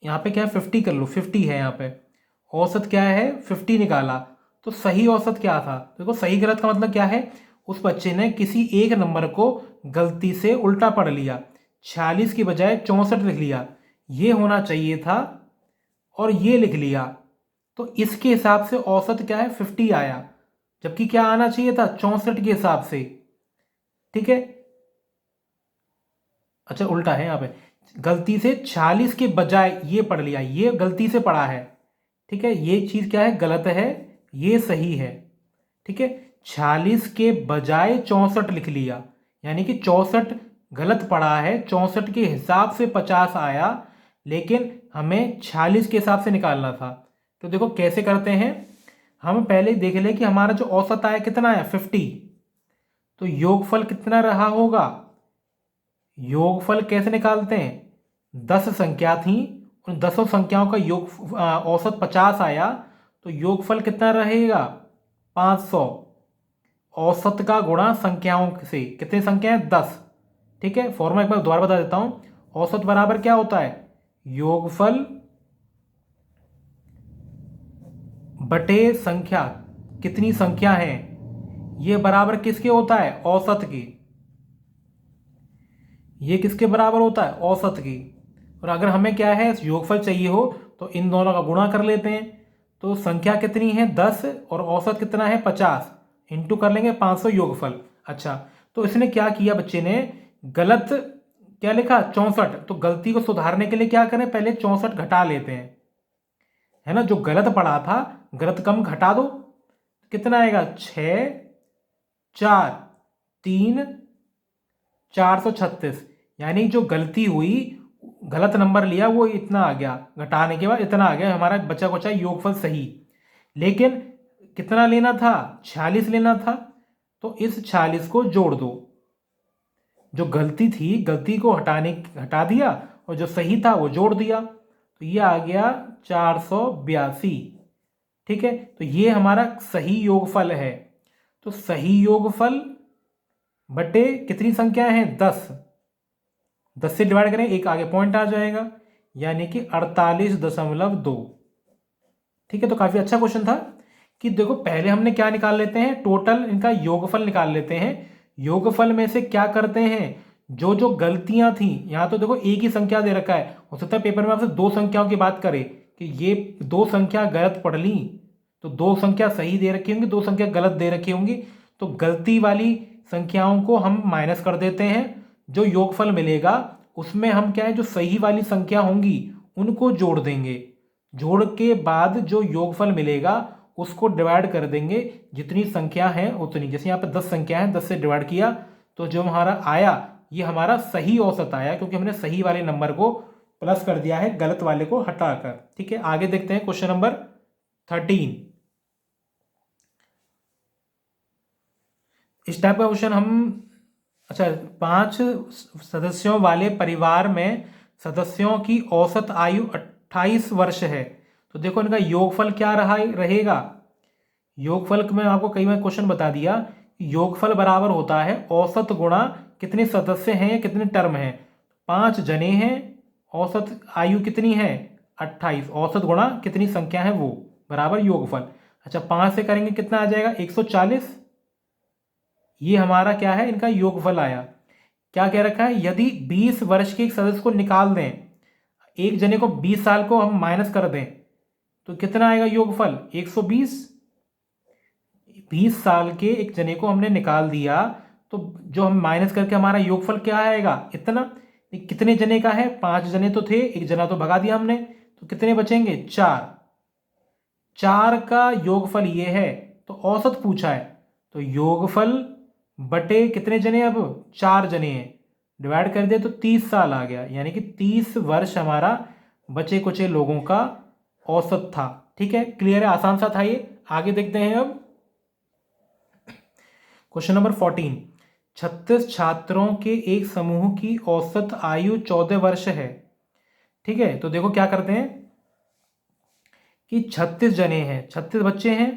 यहाँ पे, क्या है? 50 कर लो, 50 है यहाँ पे, औसत क्या है? 50 निकाला। तो सही औसत क्या था? देखो सही गलत का मतलब क्या है? उस बच्चे ने किसी एक नंबर को गलती से उल्टा पढ़ लिया, 46 की बजाय 64 लिख लिया, ये होना चाहिए था, और ये लिख लिया, तो इसके हिसाब से औसत क्या है? 50 आया, जबकि क्या आना चाहिए था? 64 के हिसाब से। ठीक है, अच्छा उल्टा है यहाँ पे, गलती से 46 के बजाय ये पढ़ लिया, ये गलती से पढ़ा है, ठीक है, ये चीज़ क्या है, गलत है, ये सही है। ठीक है, 46 के बजाय 64 लिख लिया, यानी कि 64 गलत पड़ा है, 64 के हिसाब से 50 आया, लेकिन हमें 46 के हिसाब से निकालना था। तो देखो कैसे करते हैं, हम पहले देख लें कि हमारा जो औसत आया कितना है 50, तो योगफल कितना रहा होगा। योगफल कैसे निकालते हैं, 10 संख्या थी, उन 10 संख्याओं का योग औसत 50 आया, तो योगफल कितना रहेगा 500। औसत का गुणा संख्याओं से, कितनी संख्या है 10। ठीक है, फॉर्मूला एक बार दोबारा बता देता हूं, औसत बराबर क्या होता है, योगफल बटे संख्या, कितनी संख्या है, ये बराबर किसके होता है, औसत की। ये किसके बराबर होता है, औसत की। और अगर हमें क्या है योगफल चाहिए हो तो इन दोनों का गुणा कर लेते हैं। तो संख्या कितनी है 10 और औसत कितना है 50, इंटू कर लेंगे 500 योगफल। अच्छा, तो इसने क्या किया, बच्चे ने गलत क्या लिखा 64, तो गलती को सुधारने के लिए क्या करें, पहले 64 घटा लेते हैं, है ना, जो गलत पड़ा था गलत कम घटा दो, कितना आएगा 6 4 3 436, यानी जो गलती हुई, गलत नंबर लिया वो इतना आ गया, घटाने के बाद इतना आ गया, हमारा बचा कुचा योगफल सही। लेकिन कितना लेना था, 46 लेना था, तो इस 46 को जोड़ दो, जो गलती थी गलती को हटा दिया, और जो सही था वो जोड़ दिया, तो ये आ गया 482। ठीक है, तो ये हमारा सही योगफल है। तो सही योगफल बटे कितनी संख्या है 10, 10 से डिवाइड करें, एक आगे पॉइंट आ जाएगा, यानी कि 48.2। ठीक है, तो काफी अच्छा क्वेश्चन था कि देखो पहले हमने क्या निकाल लेते हैं, टोटल इनका योगफल निकाल लेते हैं। योगफल में से क्या करते हैं, जो जो गलतियां थी, यहां तो देखो एक ही संख्या दे रखा है, हो सकता है पेपर में आपसे दो संख्याओं की बात करे कि ये दो संख्या गलत पढ़ ली, तो दो संख्या सही दे रखी होंगी, दो संख्या गलत दे रखी होंगी, तो गलती वाली संख्याओं को हम माइनस कर देते हैं, जो योगफल मिलेगा उसमें हम क्या है, जो सही वाली संख्या होंगी उनको जोड़ देंगे, जोड़ के बाद जो योगफल मिलेगा उसको डिवाइड कर देंगे, जितनी संख्या है उतनी। जैसे यहाँ पे 10 संख्या है, 10 से डिवाइड किया तो जो हमारा आया ये हमारा सही औसत आया, क्योंकि हमने सही वाले नंबर को प्लस कर दिया है गलत वाले को हटाकर। ठीक है, आगे देखते हैं क्वेश्चन नंबर 13। इस टाइप का क्वेश्चन हम, अच्छा, 5 सदस्यों वाले परिवार में सदस्यों की औसत आयु 28 वर्ष है, तो देखो इनका योगफल क्या रहेगा। योगफल में आपको कई बार क्वेश्चन बता दिया, योगफल बराबर होता है औसत गुणा कितने सदस्य हैं, कितने टर्म हैं। 5 जने हैं, औसत आयु कितनी है 28, औसत गुणा कितनी संख्या है वो, बराबर योगफल। अच्छा, 5 से करेंगे कितना आ जाएगा 140, ये हमारा क्या है इनका योगफल आया। क्या कह रखा है, यदि 20 वर्ष के एक सदस्य को निकाल दें, एक जने को 20 साल को हम माइनस कर दें, तो कितना आएगा योगफल 120। 20 साल के एक जने को हमने निकाल दिया, तो जो हम माइनस करके हमारा योगफल क्या आएगा इतना। कितने जने का है, 5 जने तो थे, एक जना तो भगा दिया हमने, तो कितने बचेंगे 4। 4 का योगफल ये है, तो औसत पूछा है, तो योगफल बटे कितने जने, अब 4 जने हैं, डिवाइड कर दिया तो 30 साल आ गया, यानी कि 30 वर्ष हमारा बचे कुचे लोगों का औसत था। ठीक है, क्लियर है, आसान सा था ये। आगे देखते हैं अब क्वेश्चन नंबर 14। 36 छात्रों के एक समूह की औसत आयु 14 वर्ष है। ठीक है, तो देखो क्या करते हैं कि 36 जने हैं, 36 बच्चे हैं,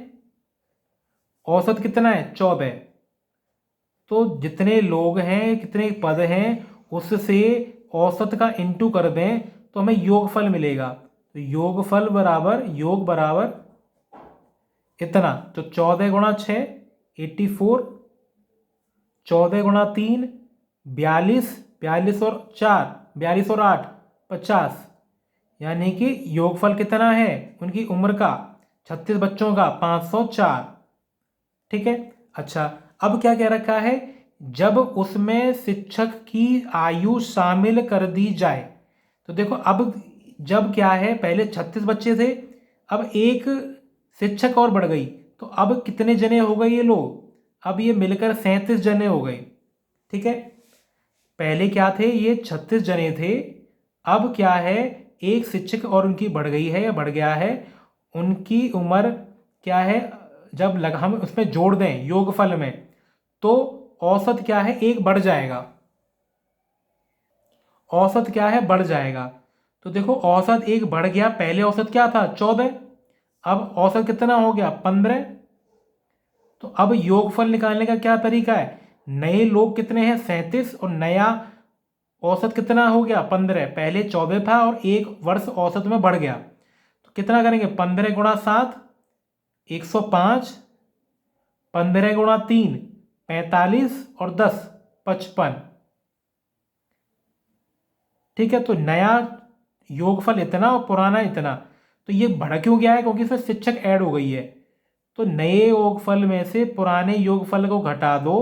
औसत कितना है 14, तो जितने लोग हैं कितने पद हैं उससे औसत का इंटू कर दें तो हमें योगफल मिलेगा। तो योगफल बराबर, योग बराबर इतना, तो 14 गुणा 6 84, 14 गुणा 3 42, 42 और 4 42 और 8 50, यानी कि योगफल कितना है उनकी उम्र का 36 बच्चों का 504। ठीक है, अच्छा, अब क्या कह रखा है, जब उसमें शिक्षक की आयु शामिल कर दी जाए। तो देखो अब जब क्या है, पहले 36 बच्चे थे, अब एक शिक्षक और बढ़ गई, तो अब कितने जने हो गए ये लोग? अब ये मिलकर 37 जने हो गए। ठीक है, पहले क्या थे, ये 36 जने थे। अब क्या है, एक शिक्षक और उनकी बढ़ गई है या बढ़ गया है। उनकी उम्र क्या है, जब हम उसमें जोड़ दें योगफल में, तो औसत क्या है, एक बढ़ जाएगा। औसत क्या है, बढ़ जाएगा। तो देखो औसत एक बढ़ गया, पहले औसत क्या था 14, अब औसत कितना हो गया 15। तो अब योगफल निकालने का क्या तरीका है, नए लोग कितने हैं 37 और नया औसत कितना हो गया 15। पहले 14 था और एक वर्ष औसत में बढ़ गया, तो कितना करेंगे 15 गुणा 7 105, 15 गुणा 3 45 और 10 55। ठीक है, तो नया योगफल इतना और पुराना इतना। तो ये बढ़ क्यों गया है, क्योंकि इसमें शिक्षक ऐड हो गई है। तो नए योगफल में से पुराने योगफल को घटा दो,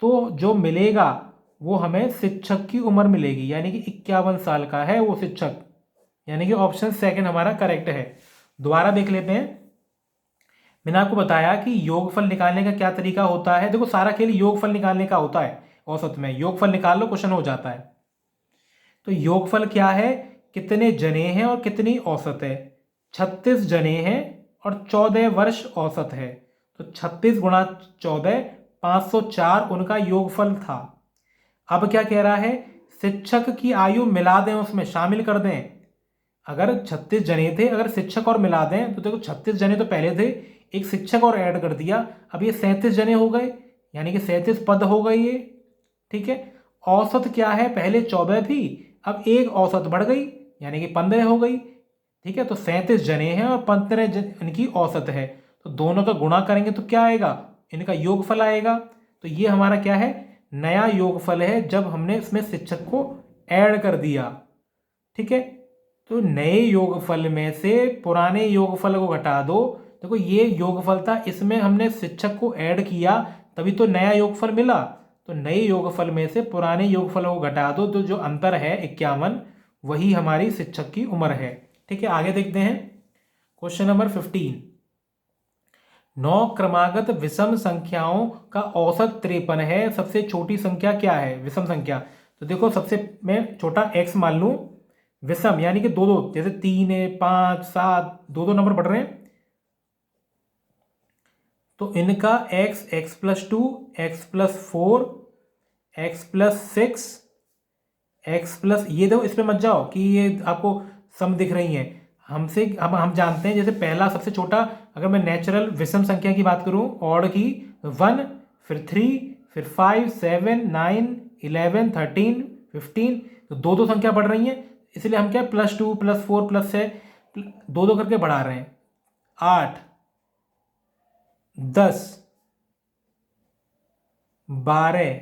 तो जो मिलेगा वो हमें शिक्षक की उम्र मिलेगी, यानी कि 51 साल का है वो शिक्षक। यानी कि ऑप्शन सेकंड हमारा करेक्ट है। दोबारा देख लेते हैं। मैंने आपको बताया कि योगफल निकालने का क्या तरीका होता है। देखो सारा खेल योगफल निकालने का होता है। औसत में योगफल निकाल लो, क्वेश्चन हो जाता है। तो योगफल क्या है, कितने जने हैं और कितनी औसत है। 36 जने हैं और 14 वर्ष औसत है। तो 36 गुणा 14 504 उनका योगफल था। अब क्या कह रहा है, शिक्षक की आयु मिला दें, उसमें शामिल कर दें। अगर 36 जने थे, अगर शिक्षक और मिला दें तो देखो 36 जने तो पहले थे, एक शिक्षक और ऐड कर दिया, अब ये 37 जने हो गए, यानी कि 37 पद हो गए ये। ठीक है, औसत क्या है, पहले 14 थी, अब एक औसत बढ़ गई, यानी कि 15 हो गई। ठीक है, तो 37 जने हैं और 15 इनकी औसत है। तो दोनों का गुणा करेंगे तो क्या आएगा, इनका योगफल आएगा। तो ये हमारा क्या है, नया योगफल है, जब हमने इसमें शिक्षक को ऐड कर दिया। ठीक है, तो नए योगफल में से पुराने योगफल को घटा दो। देखो ये योगफल था, इसमें हमने शिक्षक को ऐड किया, तभी तो नया योगफल मिला। तो नए योगफल में से पुराने योगफल को घटा दो, तो जो अंतर है 51, वही हमारी शिक्षक की उम्र है। ठीक है, आगे देखते हैं। Question number 15। 9 क्रमागत विषम संख्याओं का औसत 53 है, सबसे छोटी संख्या क्या है विषम संख्या। तो देखो सबसे मैं छोटा x मान लूं, विषम यानी कि दो दो, जैसे 3 है 5 7, दो दो नंबर बढ़ रहे हैं। तो इनका x plus 2 x plus 4 x plus 6 x plus, ये देखो इसमें मत जाओ कि ये आपको सम दिख रही हैं। हमसे हम जानते हैं, जैसे पहला सबसे छोटा, अगर मैं नेचुरल विषम संख्या की बात करूं ऑड की, 1 फिर 3 फिर 5 7 9 11 13 15, तो दो दो संख्या बढ़ रही हैं, इसलिए हम क्या प्लस 2 प्लस 4 प्लस 6 दो दो करके बढ़ा रहे हैं। 8 10 12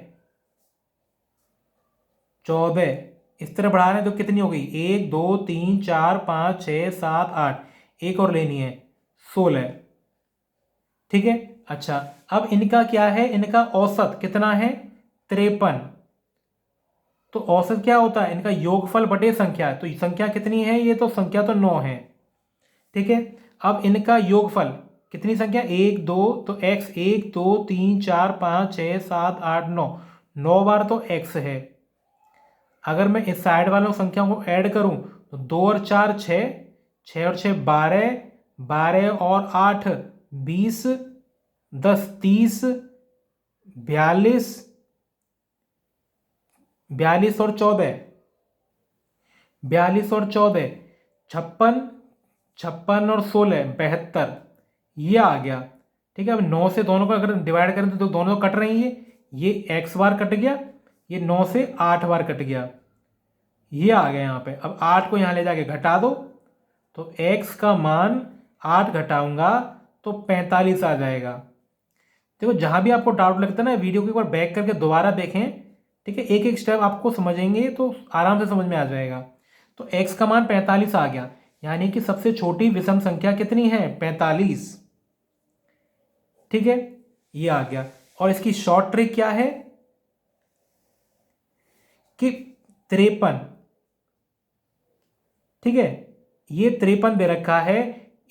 14, इस तरह बढ़ा रहे हैं, तो कितनी हो गई 1 2 3 4 5 6 7 8, एक और लेनी है 16। ठीक है, अच्छा अब इनका क्या है, इनका औसत कितना है 53। तो औसत क्या होता है, इनका योगफल बटे संख्या, तो संख्या कितनी है, ये तो संख्या तो 9 है। ठीक है, अब इनका योगफल कितनी संख्या 1 2, तो x 1 2 3 4 5 6 7 8 9, 9 बार तो x है। अगर मैं इस साइड वालों संख्याओं को ऐड करूं तो 2 और 4 6, 6 और 6 12, 12 और 8 20, 10 30, 42, 42 और 14, 42 और 14 56, 56 और 16 72, ये आ गया। ठीक है, अब 9 से दोनों को अगर डिवाइड करें तो दोनों कट रही है, ये x बार कट गया, ये 9 से 8 बार कट गया, ये आ गया यहाँ पे। अब 8 को यहाँ ले जाके घटा दो, तो x का मान 8 घटाऊंगा तो 45 आ जाएगा। देखो जहाँ भी आपको डाउट लगता है ना, वीडियो को एक बार बैक करके दोबारा देखें। ठीक है, एक एक स्टेप आपको समझेंगे तो आराम से समझ में आ जाएगा। तो x का मान 45 आ गया, यानी कि सबसे छोटी विषम संख्या कितनी है 45। ठीक है, ये आ गया। और इसकी शॉर्ट ट्रिक क्या है कि 53। ठीक है, ये 53 दे रखा है,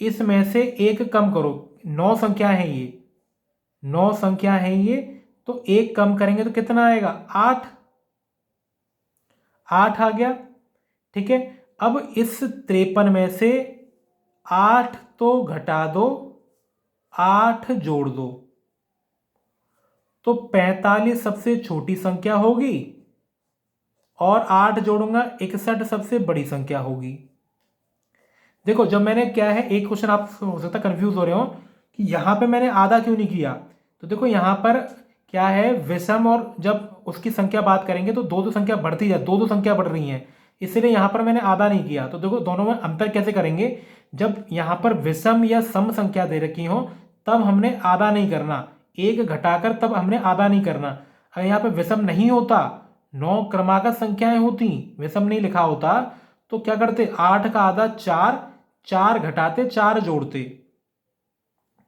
इसमें से एक कम करो। 9 संख्या है ये, 9 संख्या है ये, तो एक कम करेंगे तो कितना आएगा? 8। 8 आ गया। ठीक है, अब इस 53 में से 8 तो घटा दो, 8 जोड़ दो, तो 45 सबसे छोटी संख्या होगी और 8 जोड़ूंगा 61 सबसे बड़ी संख्या होगी। देखो, जब मैंने क्या है, एक क्वेश्चन आप हो सकता है कंफ्यूज हो रहे हो कि यहां पे मैंने आधा क्यों नहीं किया। तो देखो यहां पर क्या है, विषम, और जब उसकी संख्या बात करेंगे तो दो दो संख्या बढ़ती जाए, दो दो संख्या बढ़ रही है, इसलिए यहां पर मैंने आधा नहीं किया। तो देखो दोनों में अंतर कैसे करेंगे, जब यहां पर विषम या सम संख्या दे रखी हो तब हमने आधा नहीं करना, एक घटाकर तब हमने आधा नहीं करना। अगर यहाँ पे विषम नहीं होता, 9 क्रमागत संख्याएं होती, विषम नहीं लिखा होता, तो क्या करते, 8 का आधा 4, 4 घटाते 4 जोड़ते।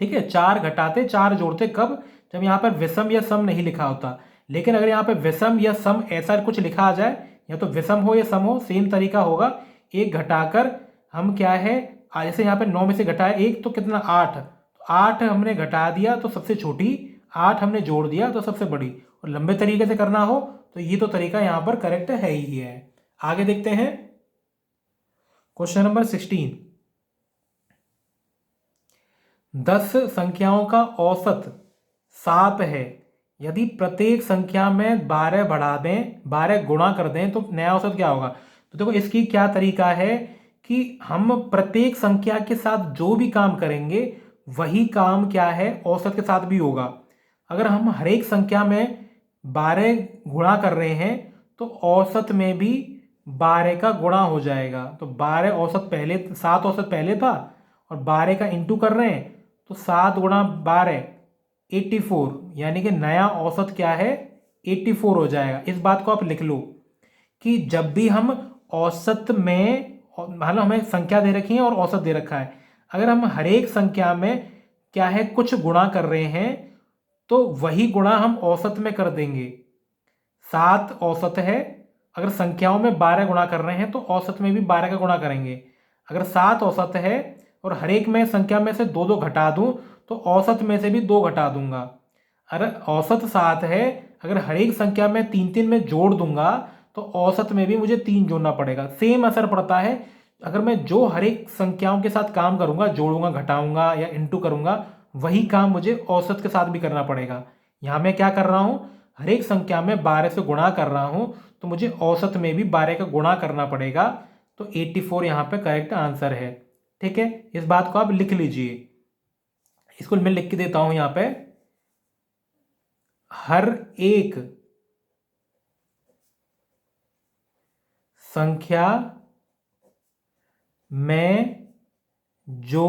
ठीक है, 4 घटाते 4 जोड़ते, कब? जब यहां पर विषम या सम नहीं लिखा होता। लेकिन अगर यहां पर विषम या सम ऐसा कुछ लिखा आ जाए, या तो विषम हो या सम हो, सेम तरीका होगा। एक घटाकर हम क्या है, जैसे यहां पर 9 में से घटाया एक, तो कितना? 8। तो 8 हमने घटा दिया तो सबसे छोटी, 8 हमने जोड़ दिया तो सबसे बड़ी। और लंबे तरीके से करना हो तो ये तो तरीका यहां पर करेक्ट है ही है। आगे देखते हैं क्वेश्चन नंबर 16। 10 संख्याओं का औसत 7 है। यदि प्रत्येक संख्या में 12 बढ़ा दें, 12 गुणा कर दें, तो नया औसत क्या होगा? तो देखो इसकी क्या तरीका है कि हम प्रत्येक संख्या के साथ जो भी काम करेंगे वही काम क्या है, औसत के साथ भी होगा। अगर हम हर एक संख्या में 12 गुणा कर रहे हैं तो औसत में भी 12 का गुणा हो जाएगा। तो 12 औसत पहले, 7 औसत पहले था, और 12 का इंटू कर रहे हैं, तो 7 गुणा 12 84, यानी कि नया औसत क्या है, 84 हो जाएगा। इस बात को आप लिख लो कि जब भी हम औसत में, मान लो हमें संख्या दे रखी है और औसत दे रखा है, अगर हम हर एक संख्या में क्या है, कुछ गुणा कर रहे हैं, तो वही गुणा हम औसत में कर देंगे। 7 औसत है, अगर संख्याओं में 12 गुणा कर रहे हैं तो औसत में भी 12 का गुणा करेंगे। अगर 7 औसत है और हर एक में संख्या में से 2 2 घटा दूं, तो औसत में से भी 2 घटा दूंगा। अगर औसत 7 है, अगर हर एक संख्या में 3 3 में जोड़ दूंगा, तो औसत में भी मुझे 3 जोड़ना पड़ेगा। सेम असर पड़ता है अगर मैं जो हर एक संख्याओं के साथ काम करूंगा, जोड़ूंगा, घटाऊंगा या इंटू करूंगा, वही काम मुझे औसत के साथ भी करना पड़ेगा। यहां मैं क्या कर रहा हूं, हर एक संख्या में 12 से गुणा कर रहा हूं, तो मुझे औसत में भी 12 का गुणा करना पड़ेगा। तो 84 यहां पे करेक्ट आंसर है। ठीक है, इस बात को आप लिख लीजिए। इसको मैं लिख के देता हूं यहां पे, हर एक संख्या में जो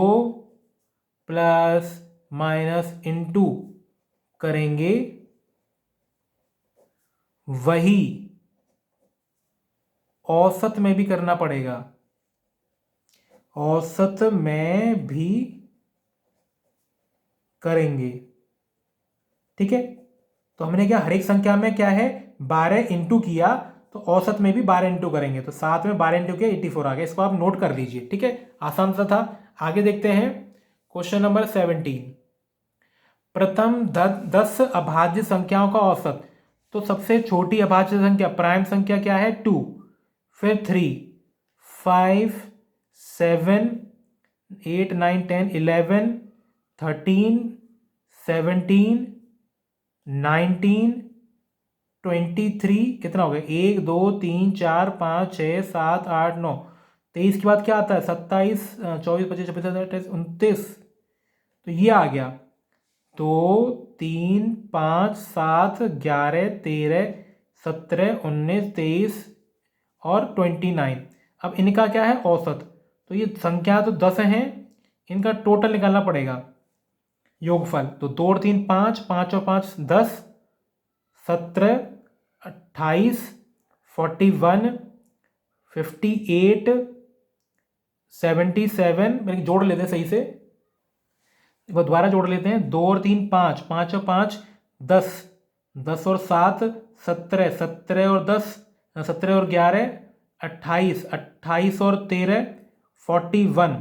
प्लस माइनस इंटू करेंगे वही औसत में भी करना पड़ेगा, औसत में भी करेंगे। ठीक है, तो हमने क्या, हर एक संख्या में क्या है, 12 इंटू किया, तो औसत में भी 12 इंटू करेंगे, तो 7 में 12 इंटू किया 84 आ गया। इसको आप नोट कर लीजिए। ठीक है, आसान सा था। आगे देखते हैं क्वेश्चन नंबर 17। प्रथम 10 अभाज्य संख्याओं का औसत। तो सबसे छोटी अभाज्य संख्या, प्राइम संख्या क्या है, 2, फिर 3, 5, 7, 8, 9, 10, 11, 13, 17, 19, 23, कितना हो गया, 1 2 3 4 5 6 7 8 9, 23 के बाद क्या आता है, 27, 24, 25, 26, 27, 29, तो ये आ गया। 2 3 5 7 11 13 17 19 23 और 29। अब इनका क्या है, औसत। तो ये संख्या तो 10 हैं, इनका टोटल निकालना पड़ेगा, योगफल। तो 2 और 3 5, 5 और 5 10, 17, 28, 41, 58, 77, मेरे जोड़ लेते हैं सही से, वो दोबारा जोड़ लेते हैं। 2 और 3 5, 5 और 5 10, 10 और 7 17, 17 और 10, 17 और 11 28, 28 और 13 41,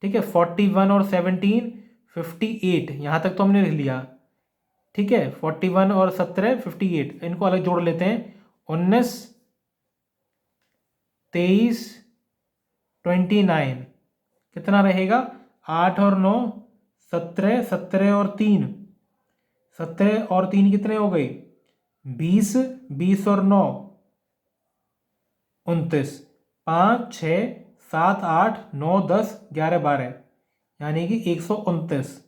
ठीक है, 41 और 17 58, यहाँ तक तो हमने लिख लिया, ठीक है। 41 और 17 58, इनको अलग जोड़ लेते हैं। 19 23 29, कितना रहेगा? 8 और 9 17, 17 और 3 17 और 3 कितने हो गए? 20, 20 और 9 29, 5 6 7 8 9 10 11 12, यानी कि 129।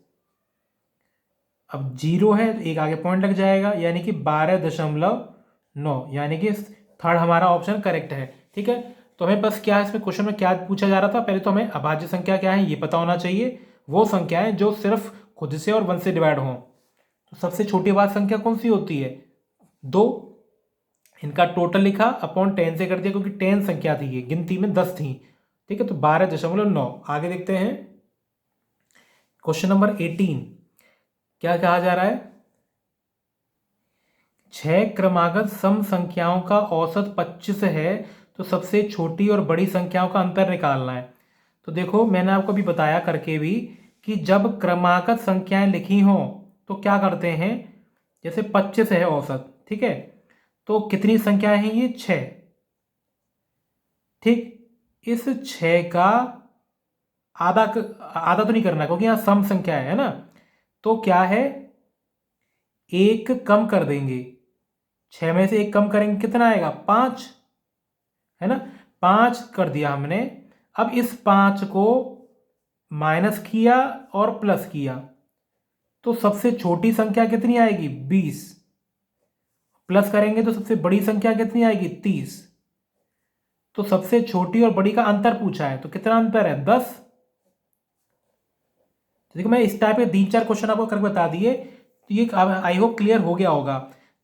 अब जीरो है तो एक आगे पॉइंट लग जाएगा, यानी कि 12.9, यानी कि थर्ड हमारा ऑप्शन करेक्ट है, ठीक है। तो हमें बस क्या है, इसमें क्वेश्चन में क्या पूछा जा रहा था, पहले तो हमें अभाज्य संख्या क्या है ये पता होना चाहिए। वो संख्याएं जो सिर्फ खुद से और 1 से डिवाइड हों। तो सबसे छोटी अभाज्य संख्या कौन सी होती है? 2। इनका टोटल लिखा अपॉन 10 से कर दिया, क्योंकि 10 संख्या थी, ये गिनती में 10 थी, ठीक है। तो 12.9। आगे देखते हैं क्वेश्चन नंबर 18, क्या कहा जा रहा है? 6 क्रमागत सम संख्याओं का औसत 25 है, तो सबसे छोटी और बड़ी संख्याओं का अंतर निकालना है। तो देखो, मैंने आपको अभी बताया करके भी कि जब क्रमागत संख्याएं लिखी हों तो क्या करते हैं, जैसे 25 है औसत, ठीक है, तो कितनी संख्याएं हैं ये? 6, ठीक। इस 6 का आधा आधा तो नहीं करना, क्योंकि यहाँ सम संख्या है ना, तो क्या है, एक कम कर देंगे। 6 में से एक कम करेंगे, कितना आएगा? 5, है ना। 5 कर दिया हमने। अब इस 5 को माइनस किया और प्लस किया, तो सबसे छोटी संख्या कितनी आएगी? 20। प्लस करेंगे तो सबसे बड़ी संख्या कितनी आएगी? 30। तो सबसे छोटी और बड़ी का अंतर पूछा है, तो कितना अंतर है? 10। तो देखो, मैं इस टाइप के 3-4 क्वेश्चन आपको करके बता दिए, तो ये आई होप क्लियर हो गया होगा।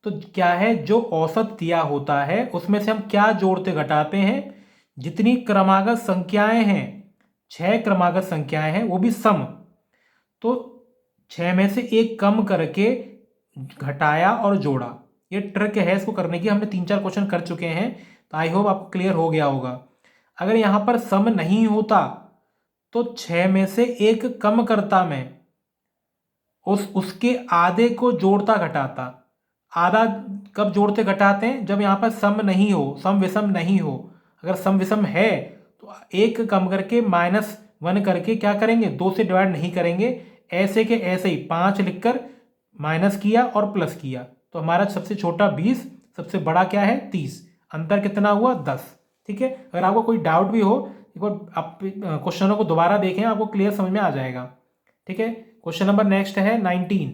तो क्या है, जो औसत दिया होता है उसमें से हम क्या जोड़ते घटाते हैं? जितनी क्रमागत संख्याएं हैं, 6 क्रमागत संख्याएं हैं, वो भी सम, तो 6 में से एक कम करके घटाया और जोड़ा। ये ट्रिक है इसको करने की, हमने 3-4 क्वेश्चन कर चुके हैं, तो आई होप आपको क्लियर हो गया होगा। अगर यहां पर सम नहीं होता तो 6 में से एक कम करता मैं, उसके आधे को जोड़ता घटाता। आधा कब जोड़ते घटाते हैं? जब यहाँ पर सम नहीं हो, सम विषम नहीं हो। अगर सम विषम है तो एक कम करके -1 करके क्या करेंगे? 2 से डिवाइड नहीं करेंगे, ऐसे के ऐसे ही 5 लिखकर माइनस किया और प्लस किया, तो हमारा सबसे छोटा 20, सबसे बड़ा क्या है? 30। अंतर कितना हुआ? 10, ठीक है। अगर आपको कोई डाउट भी हो, एक बार आप क्वेश्चनों को दोबारा देखें, आपको क्लियर समझ में आ जाएगा, ठीक है। क्वेश्चन नंबर नेक्स्ट है 19।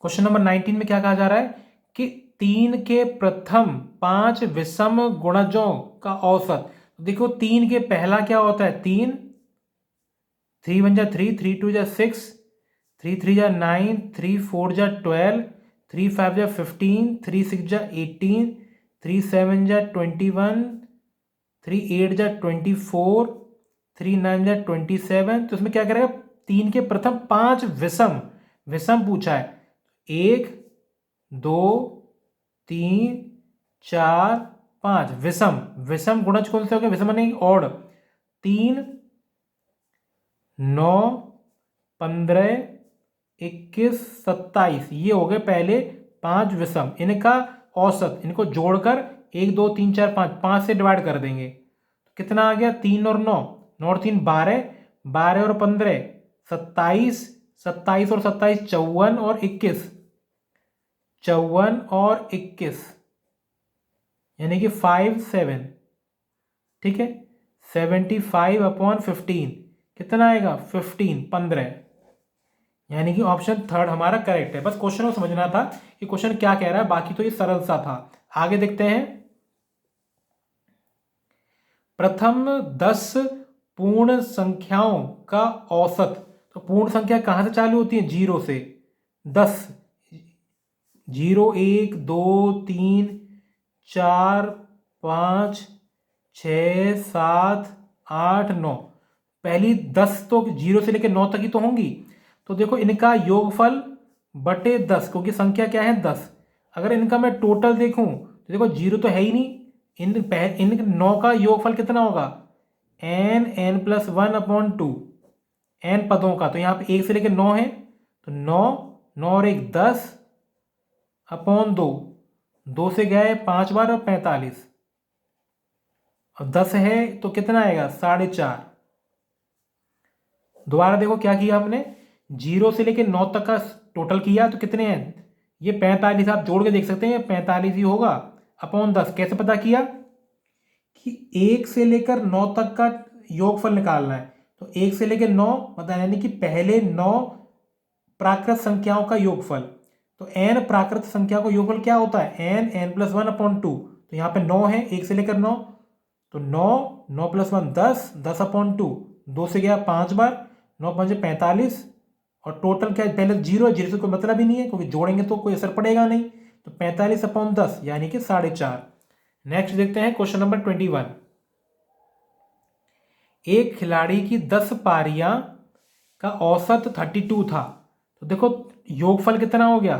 क्वेश्चन नंबर 19 में क्या कहा जा रहा है कि 3 के प्रथम 5 विषम गुणजों का औसत। देखो, 3 के पहला क्या होता है? 3, 3 1 जा 3, 3 2 जा 6, 3 3 जा 9, 3 4 जा 12, 3 5 जा 15, 3 6 जा 18, 3 7 जा 21, 3 8 जा 24, 3 9 जा 27। तो इसमें क्या करेगा? 3 के प्रथम 5 विषम, विषम पूछा है। 1 2 3 4 5 विषम, विषम गुणज कौन से हो गए? विषम माने ऑड। 3 9 15 21 27, ये हो गए पहले 5 विषम। इनका औसत, इनको जोड़कर 1 2 3 4 5, 5 से डिवाइड कर देंगे, तो कितना आ गया? 3 और 9, 9 और 3 12, 12 और 15 27, 27 और 27 54 और 21, 54 और 21, यानी कि 5 7, ठीक है। 75/15 कितना आएगा? 15, यानी कि ऑप्शन थर्ड हमारा करेक्ट है। बस क्वेश्चन को समझना था कि क्वेश्चन क्या कह रहा है, बाकी तो ये सरल सा था। आगे देखते हैं। प्रथम 10 पूर्ण संख्याओं का औसत। तो पूर्ण संख्या कहां से चालू होती है? 0 से। 10, 0 1 2 3 4 5 6 7 8 9, पहली 10 तो 0 से लेकर 9 तक ही तो होंगी। तो देखो, इनका योगफल बटे 10, क्योंकि संख्या क्या है? 10। अगर इनका मैं टोटल देखूं देखो जीरो तो है ही नहीं, इन 9 का योगफल कितना होगा, n+1/2, n पदों का। तो यहाँ पे 1 से लेकर 9 है, तो 9, 9 और 1 10/2, 2 से गया है 5 बार और 45, और 10 है तो कितना आएगा 4.5। दोबारा देखो क्या किया हमने, 0 से लेकर 9 तक का टोटल किया तो कितने हैं, ये 45, आप जोड़ के देख सकते हैं 45 ही होगा, अपॉन 10। कैसे पता किया कि 1 से लेकर 9 तक का योगफल निकालना है, तो 1 से लेकर 9 मतलब यानी कि पहले 9 प्राकृत संख्याओं का योगफल। तो n प्राकृत संख्या का योगफल क्या होता है, n+1/2। तो यहाँ पे 9 है, 1 से लेकर 9, तो 9, 9+1 10, 10/2, 2 से गया 5 बार, 9×5 45, और टोटल क्या है, पहले जीरो है, जीरो से कोई मतलब ही नहीं है क्योंकि जोड़ेंगे तो कोई असर पड़ेगा नहीं, तो 45/10 यानी कि 4.5। नेक्स्ट देखते हैं क्वेश्चन नंबर 21। एक खिलाड़ी की 10 पारियां का औसत 32 था, तो देखो योगफल कितना हो गया।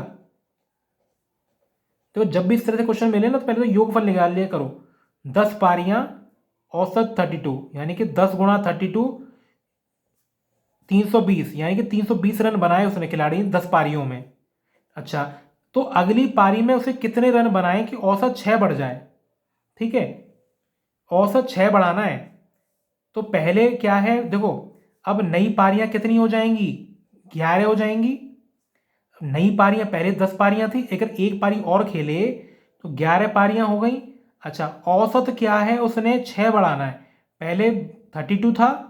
तो जब भी इस तरह से क्वेश्चन मिले ना तो पहले तो योगफल निकाल लिया करो। 10 पारियां औसत 32 यानी कि 10 गुणा 32 320, यानी कि 320 रन बनाए उसने खिलाड़ी 10 पारियों में। अच्छा, तो अगली पारी में उसे कितने रन बनाए कि औसत 6 बढ़ जाए। ठीक है, औसत 6 बढ़ाना है, तो पहले क्या है देखो, अब नई पारियां कितनी हो जाएंगी, 11 हो जाएंगी। नई पारियां पहले 10 पारियां थी, अगर एक पारी और खेले तो 11 पारियां हो गई। अच्छा, औसत क्या है, उसने 6 बढ़ाना है, पहले 32 था,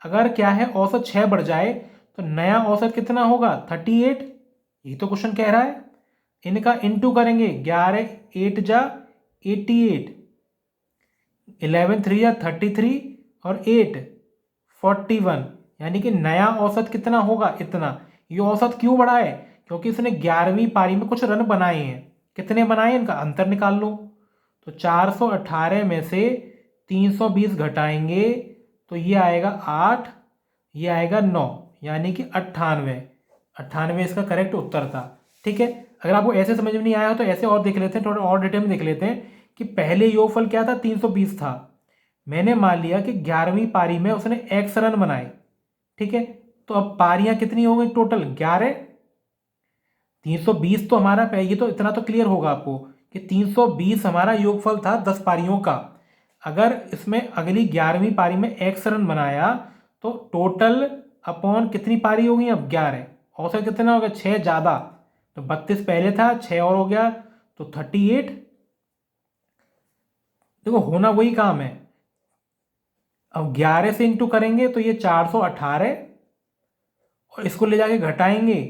अगर क्या है औसत 6 बढ़ जाए तो नया औसत कितना होगा 38। ये तो क्वेश्चन कह रहा है, इनका इंटू करेंगे, 11 8 जा 88, 11 3 या 33 और 8 41, यानी कि नया औसत कितना होगा इतना। ये औसत क्यों बढ़ा है, क्योंकि इसने 11वीं पारी में कुछ रन बनाए हैं। कितने बनाए इनका अंतर निकाल लो, तो 418 में से 320 घटाएंगे तो ये आएगा 8, ये आएगा 9, यानी कि 98। 98 इसका करेक्ट उत्तर था। ठीक है, अगर आपको ऐसे समझ में नहीं आया हो तो ऐसे और देख लेते हैं, थोड़ा और डिटेल में देख लेते हैं कि पहले योगफल क्या था 320 था, मैंने मान लिया कि 11वीं पारी में उसने x रन बनाए। ठीक है, तो अब पारियां कितनी हो गई टोटल 11, 320 तो हमारा, ये तो इतना तो क्लियर होगा आपको कि 320 हमारा योगफल था 10 पारियों का। अगर इसमें अगली 11वीं पारी में x रन बनाया तो टोटल अपॉन कितनी पारी होगी अब 11, औसत कितना होगा 6 ज़्यादा, तो 32 पहले था, 6 और हो गया तो 38। देखो होना वही काम है, अब 11 से इंटू करेंगे तो ये 418, और इसको ले जाके घटाएंगे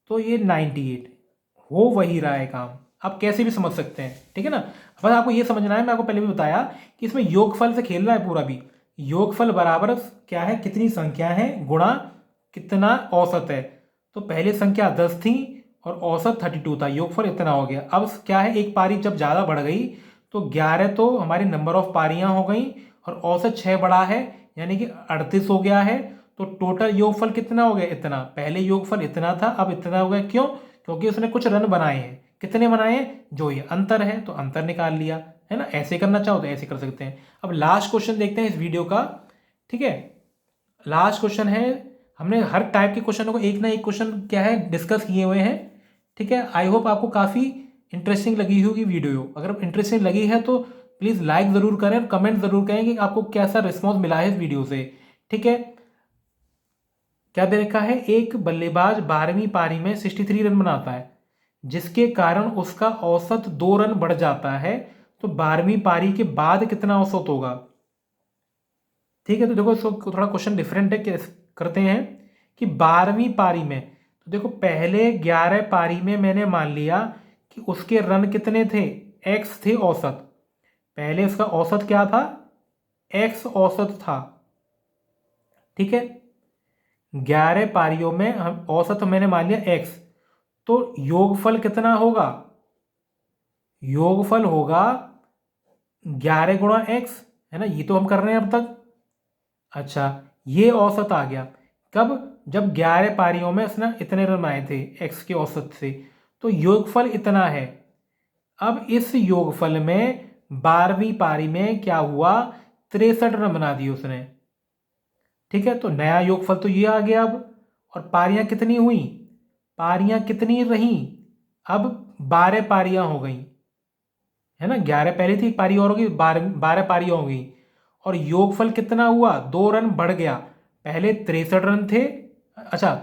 तो ये 98, हो वही रहा है काम। आप कैसे भी समझ सकते हैं, ठीक है ना। बस आपको ये समझना है, मैं आपको पहले भी बताया कि इसमें योगफल से खेलना है पूरा भी। योगफल बराबर क्या है, कितनी संख्या है गुणा कितना औसत है। तो पहले संख्या 10 थी और औसत 32 था, योगफल इतना हो गया। अब क्या है, एक पारी जब ज़्यादा बढ़ गई तो 11 तो हमारी नंबर ऑफ पारियां हो गई और औसत 6 बढ़ा है, यानी कि 38 हो गया है। तो टोटल योगफल कितना हो गया इतना, पहले योगफल इतना था अब इतना हो गया, क्यों, क्योंकि उसने कुछ रन बनाए हैं। कितने बनाए हैं, जो ये अंतर है तो अंतर निकाल लिया, है ना। ऐसे करना चाहो तो ऐसे कर सकते हैं। अब लास्ट क्वेश्चन देखते हैं इस वीडियो का। ठीक है, लास्ट क्वेश्चन है, हमने हर टाइप के क्वेश्चनों को एक ना एक क्वेश्चन क्या है डिस्कस किए हुए हैं। ठीक है, आई होप आपको काफ़ी इंटरेस्टिंग लगी होगी वीडियो। अगर इंटरेस्टिंग लगी है तो प्लीज़ लाइक ज़रूर करें और कमेंट ज़रूर करें कि आपको कैसा रिस्पॉन्स मिला है इस वीडियो से। ठीक है, क्या दे रखा है, एक बल्लेबाज 12वीं पारी में 63 रन बनाता है जिसके कारण उसका औसत 2 रन बढ़ जाता है, तो 12वीं पारी के बाद कितना औसत होगा। ठीक है, तो देखो इसको थोड़ा क्वेश्चन डिफरेंट है, करते हैं कि 12वीं पारी में, तो देखो पहले 11 पारी में मैंने मान लिया कि उसके रन कितने थे, x थे औसत, पहले उसका औसत क्या था, x औसत था। ठीक है, 11 पारियों में हम औसत मैंने मान लिया x, तो योगफल कितना होगा, योगफल होगा 11 गुणा x, है ना, ये तो हम कर रहे हैं अब तक। अच्छा, ये औसत आ गया कब, जब 11 पारियों में उसने इतने रन आए थे x के औसत से, तो योगफल इतना है। अब इस योगफल में 12वीं पारी में क्या हुआ, 63 रन बना दिए उसने। ठीक है, तो नया योगफल तो ये आ गया अब। और पारियां कितनी हुई, पारियां कितनी रहीं, अब 12 पारियां हो गई, है ना। 11 पहले थी, एक पारी और होगी, 12 पारियां हो गई। और योगफल कितना हुआ, 2 रन बढ़ गया। पहले 63 रन थे। अच्छा,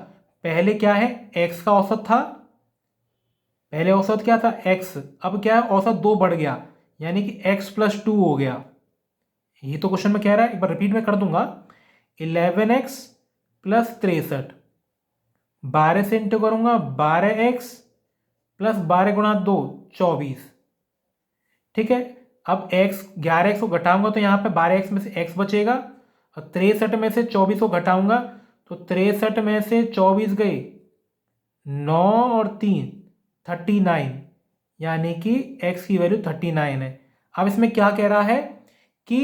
पहले क्या है, एक्स का औसत था, पहले औसत क्या था एक्स, अब क्या है औसत 2 बढ़ गया, यानी कि x+2 हो गया। ये तो क्वेश्चन में कह रहा है, एक बार रिपीट में कर दूंगा। 11x + 63, 12 से इंटू करूंगा, 12x + 12 × 2 24। ठीक है, अब x 11x को घटाऊंगा तो यहाँ पे 12x में से x बचेगा, और 63 में से 24 को घटाऊंगा तो 63 में से 24 गए, 9 और 3 39, यानी कि x की वैल्यू 39 है। अब इसमें क्या कह रहा है कि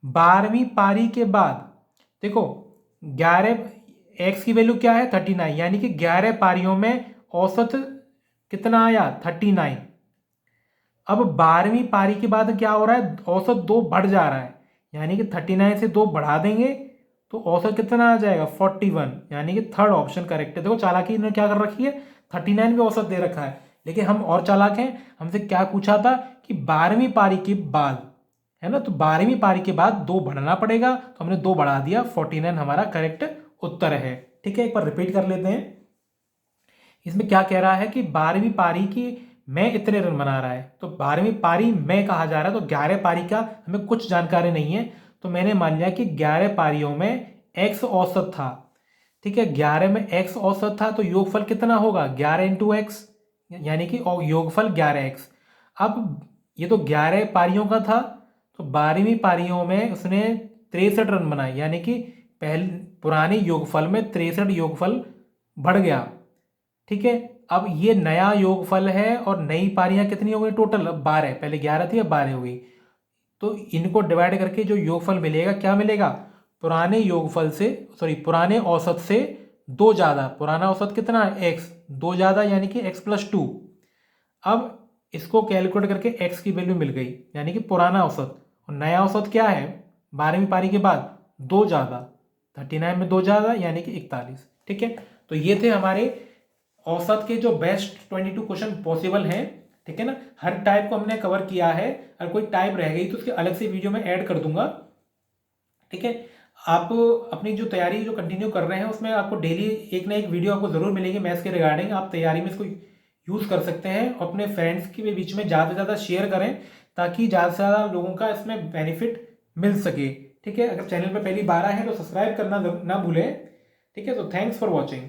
12वीं पारी के बाद देखो 11, x की वैल्यू क्या है 39, यानी कि 11 पारियों में औसत कितना आया 39। अब 12वीं पारी के बाद क्या हो रहा है, औसत 2 बढ़ जा रहा है, यानी कि 39 से 2 बढ़ा देंगे तो औसत कितना आ जाएगा 41, यानी कि थर्ड ऑप्शन करेक्ट है। देखो चालाकी इन्होंने क्या कर रखी है, 39 भी औसत दे रखा है, लेकिन हम और चालाक हैं। हमसे क्या पूछा था कि 12वीं पारी के बाद, है ना, तो 12वीं पारी के बाद 2 बढ़ना पड़ेगा, तो हमने 2 बढ़ा दिया, 49 हमारा करेक्ट उत्तर है। ठीक है, एक बार रिपीट कर लेते हैं। इसमें क्या कह रहा है कि 12वीं पारी की में इतने रन बना रहा है, तो 12वीं पारी में कहा जा रहा है, तो 11 पारी का हमें कुछ जानकारी नहीं है, तो मैंने मान लिया कि 11 पारियों में x औसत था। ठीक है, 11 में x औसत था, तो योगफल कितना होगा 11 × x, यानी कि योगफल 11x। अब ये तो 11 पारियों का था, तो 12वीं पारियों में उसने 63 रन बनाए, यानी कि पहले पुराने योगफल में 63 योगफल बढ़ गया। ठीक है, अब ये नया योगफल है और नई पारियां कितनी हो गई टोटल, अब 12, पहले 11 थी अब 12 हो गई, तो इनको डिवाइड करके जो योगफल मिलेगा क्या मिलेगा, पुराने योगफल से, सॉरी पुराने औसत से 2 ज़्यादा, पुराना औसत कितना है x, 2 ज़्यादा यानी कि x+2। अब इसको कैलकुलेट करके x की वैल्यू मिल गई, यानी कि पुराना औसत, और नया औसत क्या है 12वीं पारी के बाद 2 ज़्यादा, 39 में 2 ज़्यादा यानी कि 41। ठीक है, तो ये थे हमारे औसत के जो बेस्ट 22 क्वेश्चन पॉसिबल हैं। ठीक है ना, हर टाइप को हमने कवर किया है, अगर कोई टाइप रह गई तो उसके अलग से वीडियो में ऐड कर दूंगा। ठीक है, आप अपनी जो तैयारी जो कंटिन्यू कर रहे हैं उसमें आपको डेली एक ना एक वीडियो आपको जरूर मिलेगी मैथ्स के रिगार्डिंग, आप तैयारी में इसको यूज़ कर सकते हैं, अपने फ्रेंड्स के बीच में ज़्यादा से ज़्यादा शेयर करें, ताकि ज़्यादा से ज़्यादा लोगों का इसमें बेनिफिट मिल सके। ठीक है, अगर चैनल पर पहली बार आए हैं तो सब्सक्राइब करना ना भूलें। ठीक है, तो थैंक्स फॉर वॉचिंग।